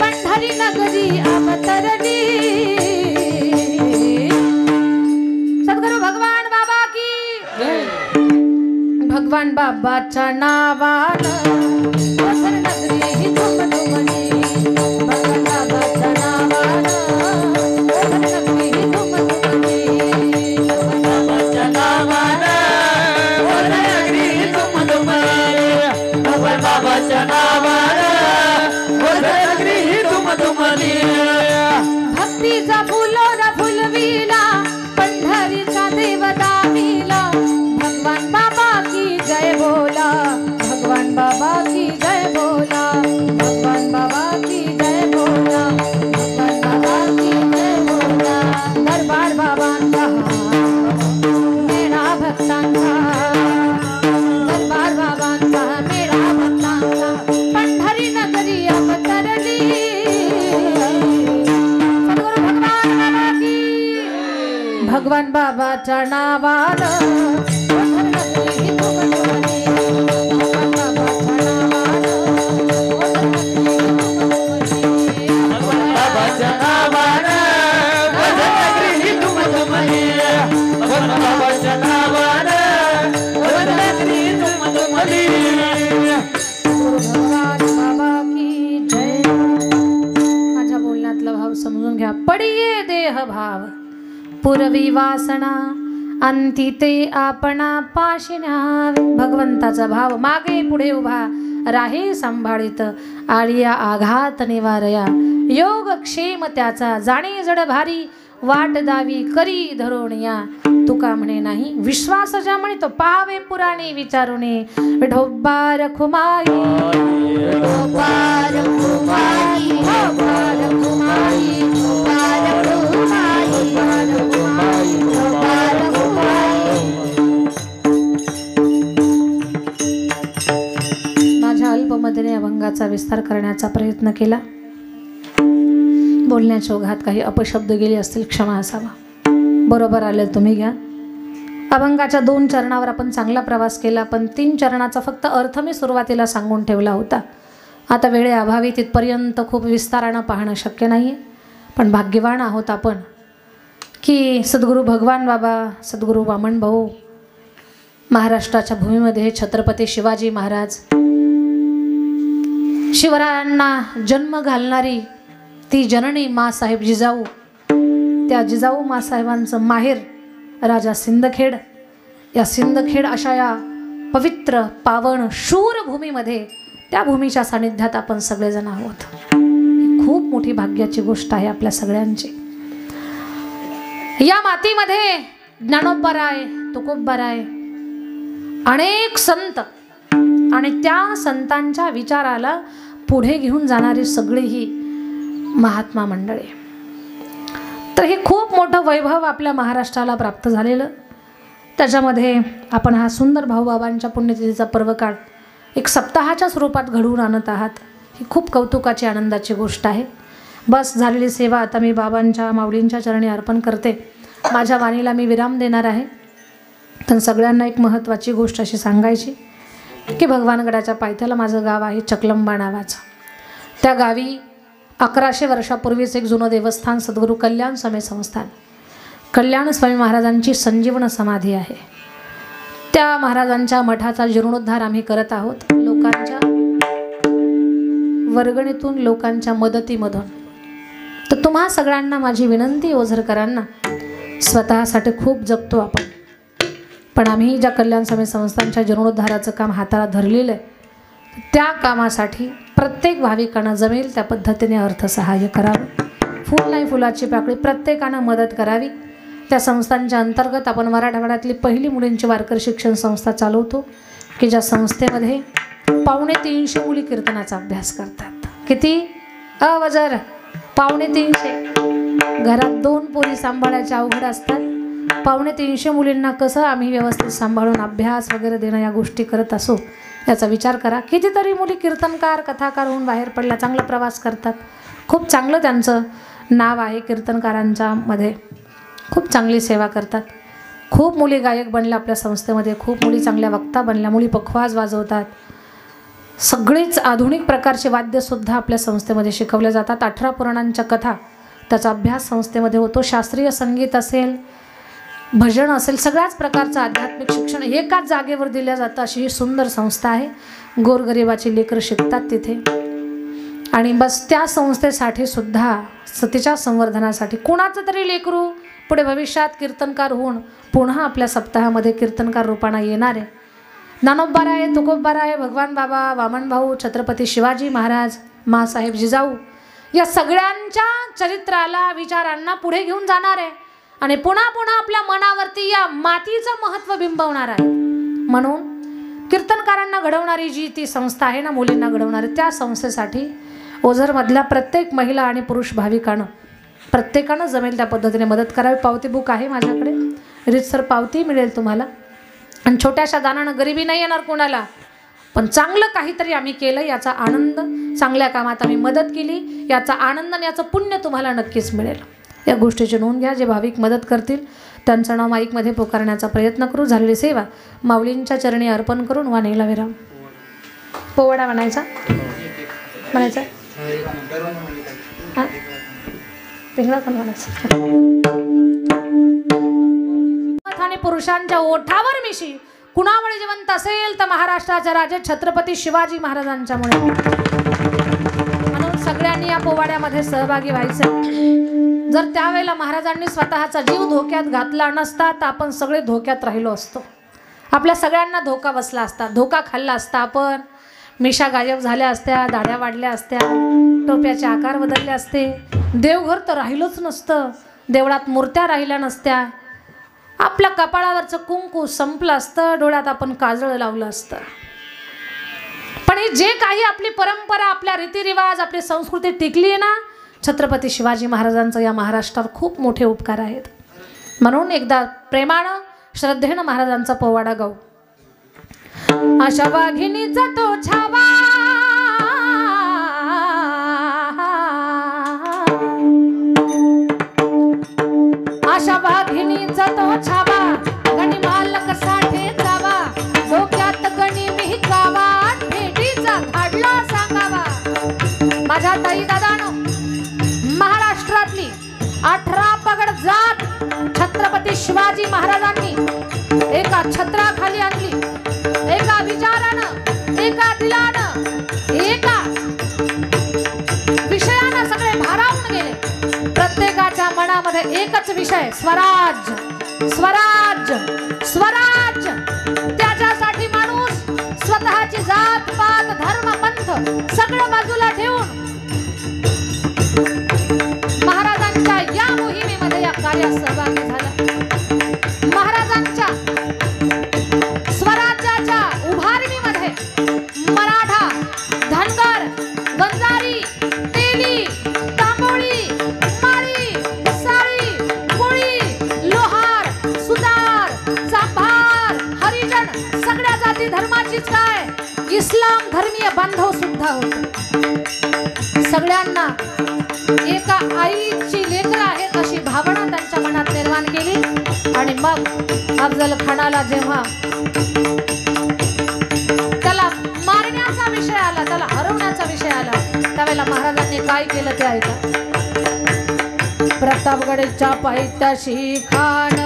पंढरी नगरी अवतरली. सद्गुरु भगवान बाबा की जय. भगवान बाबाच्या नावानं ओझर नगरी ही दुमदुमली. भगवान बाबाच्या नावानं ओझर नगरी ही दुमदुमली. भगवान बाबाच्या नावानं ओझर नगरी ही दुमदुमली. भगवान बाबाच्या नावानं ओझर नगरी ही दुमदुमली. भक्तीचा फुलोरा फुलविला, पंढरीचा देव दामिला. भगवान बाबा की जय बोला, भगवान बाबा की जय बोला, भगवान बाबा की जय बोला, भगवान बाबा की जय बोला. दरबार बाबांचा मेळा भक्तांचा, दरबार बाबांचा मेळा भक्तांचा, पंढरी नगरी अवतरली. सद्गुरु भगवान बाबा की. भगवान बाबाच्या नावानं ओझर नगरी ही दुमदुमली. भगवान बाबाच्या नावानं ओझर नगरी ही दुमदुमली. भगवान बाबाच्या नावानं ओझर नगरी ही दुमदुमली. भगवान बाबाच्या नावानं ओझर नगरी ही दुमदुमली. सद्गुरु भगवान बाबा की जय. माझ्या बोलण्यातला भाव समजून घ्या. पडिये देह भाव पुरवी वासना, अंती ते आपणा पाशी न्यावे. भगवंताचा भाव मागे पुढे उभा राहे सांभाळित, आळिया आघात निवारया. योग क्षेम त्याचा जाणे जड भारी, वाट दावी करी धरोणिया. तुका म्हणे नाही विश्वास ज्या म्हणे तो पाहावे पुराणे विचारुणे. विठोबा रखुमाई, विठोबा रखुमाई, विठोबा रखुमाई, विठोबा रखुमाई, विठोबा रखुमाई. माझ्या अल्पमतेने अभंगाचा विस्तार करण्याचा प्रयत्न केला. बोलण्याच्या ओघात काही अपशब्द गेले असतील, क्षमा असावा. बरोबर आले तुम्ही घ्या. अभंगाच्या 2 चरणावर आपण चांगला प्रवास केला, पण 3 चरणाचा फक्त अर्थ मी सुरुवातीला सांगून ठेवला होता. आता वेळेअभावी तिथपर्यंत खूप विस्तारानं पाहणं शक्य नाही आहे, पण भाग्यवान आहोत आपण की सद्गुरू भगवान बाबा, सद्गुरू वामन भाऊ, महाराष्ट्राच्या भूमीमध्ये छत्रपती शिवाजी महाराज, शिवरायांना जन्म घालणारी ती जननी माँसाहेब जिजाऊ, त्या जिजाऊ माँसाहेबांचं माहेर राजा सिंदखेड. या सिंदखेड अशा या पवित्र पावन शूर भूमीमध्ये, त्या भूमीच्या सानिध्यात आपण सगळेजण आहोत. ही खूप मोठी भाग्याची गोष्ट आहे आपल्या सगळ्यांची. या मातीमध्ये ज्ञानोबाराय, तुकोबाराय, अनेक संत आणि त्या संतांच्या विचाराला पुढे घेऊन जाणारी सगळीही महात्मा मंडळी. तर हे खूप मोठं वैभव आपल्या महाराष्ट्राला प्राप्त झालेलं. त्याच्यामध्ये आपण हा सुंदर भाऊबाबांच्या पुण्यतिथीचा पर्वकाळ एक सप्ताहाच्या स्वरूपात घडवून आणत आहात. ही खूप कौतुकाची आनंदाची गोष्ट आहे. बस झालेली सेवा आता मी बाबांच्या माऊलींच्या चरणी अर्पण करते. माझ्या वाणीला मी विराम देणार आहे. तर सगळ्यांना एक महत्त्वाची गोष्ट अशी सांगायची की भगवानगडाच्या पायथ्याला माझं गाव आहे चकलंबा नावाचं. त्या गावी 1100 वर्षापूर्वीच एक जुनं देवस्थान सद्गुरू कल्याण स्वामी संस्थान कल्याण स्वामी महाराजांची संजीवन समाधी आहे. त्या महाराजांच्या मठाचा जीर्णोद्धार आम्ही करत आहोत लोकांच्या वर्गणीतून, लोकांच्या मदतीमधून. तर तुम्हा सगळ्यांना माझी विनंती, ओझरकरांना, स्वतःसाठी खूप जगतो आपण, पण आम्ही ज्या कल्याण स्वामी संस्थांच्या जीर्णोद्धाराचं काम हाताला धरलेलं आहे त्या कामासाठी प्रत्येक भाविकांना जमेल त्या पद्धतीने अर्थसहाय्य करावं. फूल नाही फुलाची पाकळी, प्रत्येकानं मदत करावी. त्या संस्थांच्या अंतर्गत आपण मराठवाड्यातली पहिली मुलींची वारकरी शिक्षण संस्था चालवतो की ज्या संस्थेमध्ये 250 मुली कीर्तनाचा अभ्यास करतात. किती अवजर 350. घरात 2 पोरी सांभाळायच्या अवघड असतात. 250 मुलींना कसं आम्ही व्यवस्थित सांभाळून अभ्यास वगैरे देणं या गोष्टी करत असो याचा विचार करा. कितीतरी मुली कीर्तनकार कथाकार होऊन बाहेर पडल्या, चांगला प्रवास करतात. खूप चांगलं त्यांचं नाव आहे कीर्तनकारांच्या मध्ये, खूप चांगली सेवा करतात. खूप मुली गायक बनल्या आपल्या संस्थेमध्ये, खूप मुली चांगल्या वक्ता बनल्या, मुली पखवाज वाजवतात. सगळीच आधुनिक प्रकारचे वाद्यसुद्धा आपल्या संस्थेमध्ये शिकवले जातात. 18 पुराणांच्या कथा त्याचा अभ्यास संस्थेमध्ये होतो. शास्त्रीय संगीत असेल, भजन असेल, सगळ्याच प्रकारचं आध्यात्मिक शिक्षण एकाच जागेवर दिलं जातं. अशी ही सुंदर संस्था आहे. गोरगरिबाची लेकरं शिकतात तिथे. आणि बस त्या संस्थेसाठी सुद्धा सतीच्या संवर्धनासाठी कुणाचं तरी लेकरू पुढे भविष्यात कीर्तनकार होऊन पुन्हा आपल्या सप्ताहामध्ये कीर्तनकार रूपाने येणार आहे. ज्ञानोबाराय, तुकोबाराय, भगवान बाबा, वामन भाऊ, छत्रपती शिवाजी महाराज, मासाहेब जिजाऊ या सगळ्यांच्या चरित्राला, विचारांना पुढे घेऊन जाणार आहे आणि पुन्हा पुन्हा आपल्या मनावरती या मातीचं महत्त्व बिंबवणार आहे. म्हणून कीर्तनकारांना घडवणारी जी ती संस्था आहे ना, मुलींना घडवणारी, त्या संस्थेसाठी ओझरमधल्या प्रत्येक महिला आणि पुरुष भाविकांना प्रत्येकानं जमेल त्या पद्धतीने मदत करावी. पावती बुक आहे माझ्याकडे, रीतसर पावती मिळेल तुम्हाला. आणि छोट्याशा दानानं गरिबी नाही येणार कोणाला, पण चांगलं काहीतरी आम्ही केलं याचा आनंद, चांगल्या कामात आम्ही मदत केली याचा आनंद आणि याचं पुण्य तुम्हाला नक्कीच मिळेल. या गोष्टीची नोंद घ्या. जे भाविक मदत करतील त्यांचं नाव माईकमध्ये पुकारण्याचा प्रयत्न करू. झालेली सेवा माऊलींच्या चरणी अर्पण करून वाणीला विराम. पोवाडा म्हणायचा म्हणायचा हां, पिंगळा पण म्हणायचा. आणि पुरुषांच्या ओठावर मिशी कुणामुळे जिवंत असेल तर महाराष्ट्राच्या राजे छत्रपती शिवाजी महाराजांच्यामुळे. म्हणून सगळ्यांनी या पोवाड्यामध्ये सहभागी व्हायचं. जर त्यावेळेला महाराजांनी स्वतःचा जीव धोक्यात घातला नसता तर आपण सगळे धोक्यात राहिलो असतो. आपल्या सगळ्यांना धोका बसला असता, धोका खाल्ला असता. आपण मिशा गायब झाल्या असत्या, दाढ्या वाढल्या असत्या, टोप्याचे आकार बदलले असते, देवघर तर राहिलोच नसतं, देवळात मूर्त्या राहिल्या नसत्या, आपल्या कपाळावरचं कुंकू संपलं असतं, डोळ्यात आपण काजळ लावलं असतं. पण हे जे काही आपली परंपरा, आपल्या रीतिरिवाज, आपली संस्कृती टिकली आहे ना, छत्रपती शिवाजी महाराजांचं या महाराष्ट्रावर खूप मोठे उपकार आहेत. म्हणून एकदा प्रेमानं, श्रद्धेनं महाराजांचा पोवाडा गाऊ. अशा वाघिणीचा तो छावा, अशा वाघिणीचा तो छावा, गणी मालक साठे जावा, डोक्यात गणी मिहिकावा, भेटीचा धाडला सांगावा. माझ्या ताई दादानो, महाराष्ट्रातली 18 पगड जात छत्रपती शिवाजी महाराजांनी एका छत्राखाली आणली. एका विचारानं, एका दिलानं, एका विषयानं सगळे भारावून गेले. प्रत्येकाच्या मनामध्ये एकच विषय, स्वराज्य, स्वराज्य, स्वराज्य. त्याच्यासाठी माणूस स्वतःची जात पात धर्म पंथ सगळं बाजूला ठेवून महाराजांच्या या मोहिमेमध्ये या कार्यात सहभागी झाला. महाराजांच्या स्वराज्याच्या उभारणीमध्ये मराठा, धनगर, बंजारी, तेली, तांबोळी, माळी, साळी, कोळी, लोहार, सुतार, चांभार, हरिजन, सगळ्या जाती धर्माचीच काय इस्लाम धर्मीय बांधव सुद्धा होते. सगळ्यांना एका आईची लेकरं आहेत अशी भावना त्यांच्या मनात निर्माण केली। आणि मग अफजल खानाला जेव्हा त्याला मारण्याचा विषय आला, त्याला हरवण्याचा विषय आला, त्यावेळेला महाराजांनी काय केलं ते ऐका। प्रतापगडच्या पायथ्याशी खान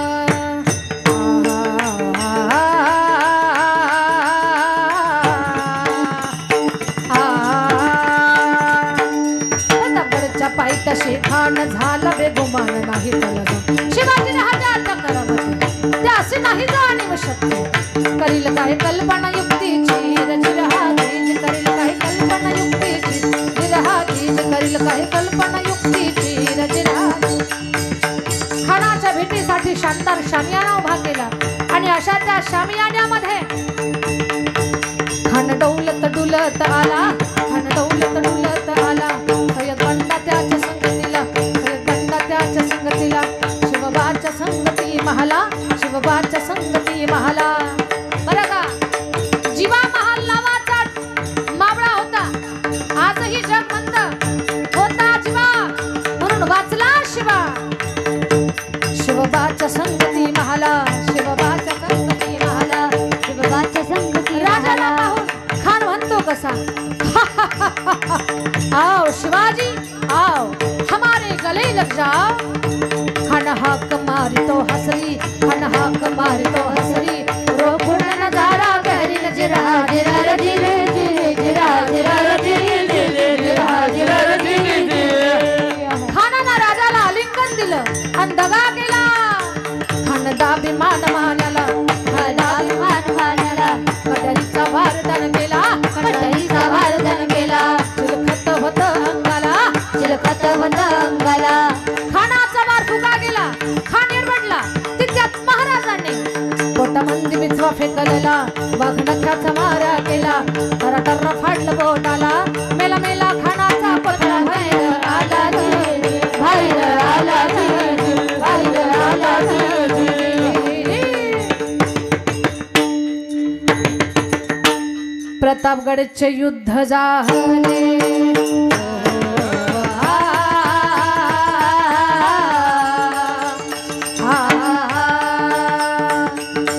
पायथ्याशी खान झाला बेगुमान नाही त्याला शिवाजी हातात करावं त्यासे नाही जाणीव शक्य करील काय कल्पना युक्तीची रचिरहाची करील काय कल्पना युक्तीची विरहाची करील काय कल्पना युक्तीची रचिरहाची। खानाच्या भेटीसाठी शानदार शामियाना उभा केला आणि अशा त्या शामियान्यामध्ये खान डौलत डुलत आला, खान डौलत डुलत आला, बंडा त्याच्या संगतीला, बंडा त्याच्या संगतीला, शिवबाच्या संगती महाला, शिवबाच्या संगती महाला। बरं का, जीवा महाल नावाचा मावळा होता, आजही जगमंद होता जीवा म्हणून वाचला शिवा। शिवबाच्या संगती महाला, शिवबाच्या संगती महाला, शिवबाच्या संगती राजाला पाहून खान म्हणतो कसा आओ शिवाजी आओ हमारे गले लग जाओ। खान हाक मारी तो हसरी, खान हाक मारी तो हसरी, रोकुण नजारा गहरी नजरा जिरा जिरे जिरे जिरा जिरा जिरे जिरा जिरा जिरे। खानानं राजाला आलिंगन दिलं आणि दगा केला। खान दाभिमान मानला, दाभिमान मानला, कटरीचा वारदान केला, कटरीचा वारदान केला, चिलखत होत अंगाला, चिलखत होत अंगाला। खानाचा मार फुका गेला, खान एरबडला, तिच्यात महाराजांनी पोटामंदी बिचवा फेकलेला, वाघनख्याचा मारा केला, टर्र फाडलं बोटाला, मेला मेला खानाचा पथडा बाहेर आला रे, बाहेर आला रे, बाहेर आला रे। प्रतापगडचे युद्ध झाले,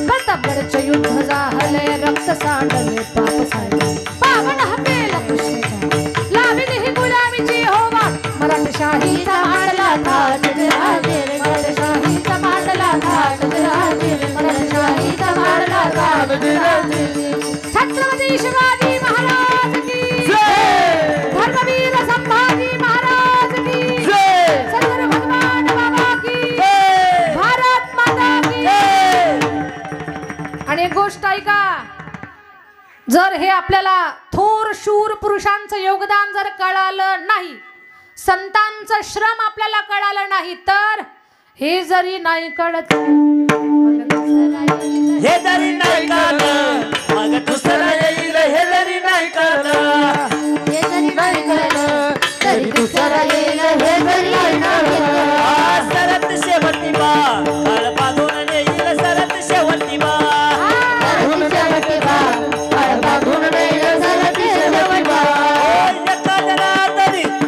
प्रतापगडचे युद्ध झाले, रक्त सांडले पाप सांडले, पावन हकेल कृष्णेचा लाविली ही गुलामीची होवा, मराठशाहीचा मांडला थाट राजे, मराठशाहीचा मांडला थाट राजे, मराठशाहीचा मांडला थाट राजे। छत्रपती शिवाजी महाराज की जय, धर्मवीर संभाजी महाराज की जय, सद्गुरु भगवान बाबा की जय, भारत माता की जय। आणि एक गोष्ट ऐका, जर हे आपल्याला थोर शूर पुरुषांचं योगदान जर कळालं नाही, संतांचं श्रम आपल्याला कळालं नाही, तर हे जरी नाही कळत, हे जरी नाही कळलं मग दुसरं येईल, हे जरी नाही कळलं, हे जरी नाही कळलं तरी दुसरं येईल, हे जरी नाही कळलं। सरत शेवटी बा काळ बांधून येईल, सरत शेवटी बा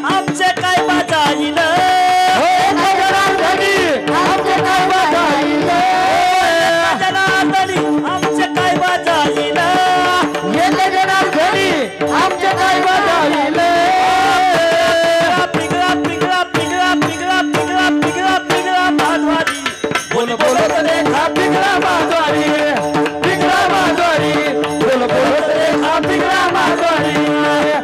आमचे काय बाजाईल, आमचे काय बाजाईल, आमचे काय बाजाईल, आमचे काय बाजाईल। पिगळा पिगळा पिगळा पिगळा पिगळा पिगळा पिगळा बाजवारी, बोल बोलत रेखा पिगळा बाजवारी, पिगळा बाजवारी, बोल बोलत रेखा पिगळा बाजवारी,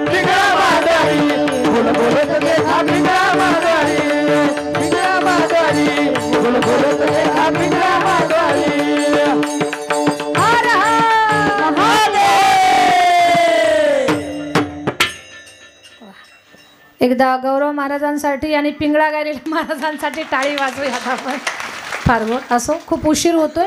पिगळा बाजवारी, बोल बोलत रेखा पिगळा बाजवारी, पिगळा बाजवारी, बोल बोलत रेखा पिगळा बाजवारी। हर हर महादेव। एकदा गौरव महाराजांसाठी आणि पिंगळा गायलेल्या महाराजांसाठी टाळी वाजवूयात आपण। फार गोड असो, खूप उशीर होतोय,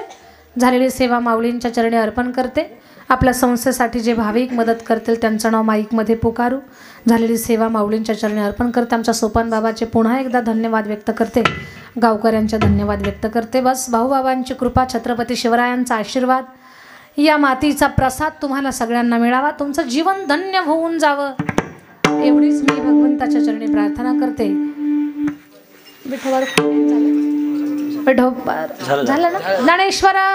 झालेली सेवा माऊलींच्या चरणी अर्पण करते। आपल्या संस्थेसाठी जे भाविक मदत करतील त्यांचं नाव माईकमध्ये पुकारू। झालेली सेवा माऊलींच्या चरणी अर्पण करते। आमच्या सोपान बाबाचे पुन्हा एकदा धन्यवाद व्यक्त करते, गावकऱ्यांचे धन्यवाद व्यक्त करते। बस भाऊबाबांची कृपा, छत्रपती शिवरायांचा आशीर्वाद, या मातीचा प्रसाद तुम्हाला सगळ्यांना मिळावा, तुमचं जीवन धन्य होऊन जावं एवढीच मी भगवंताच्या चरणी प्रार्थना करते. विठोबा झालं ना ज्ञानेश्वरा.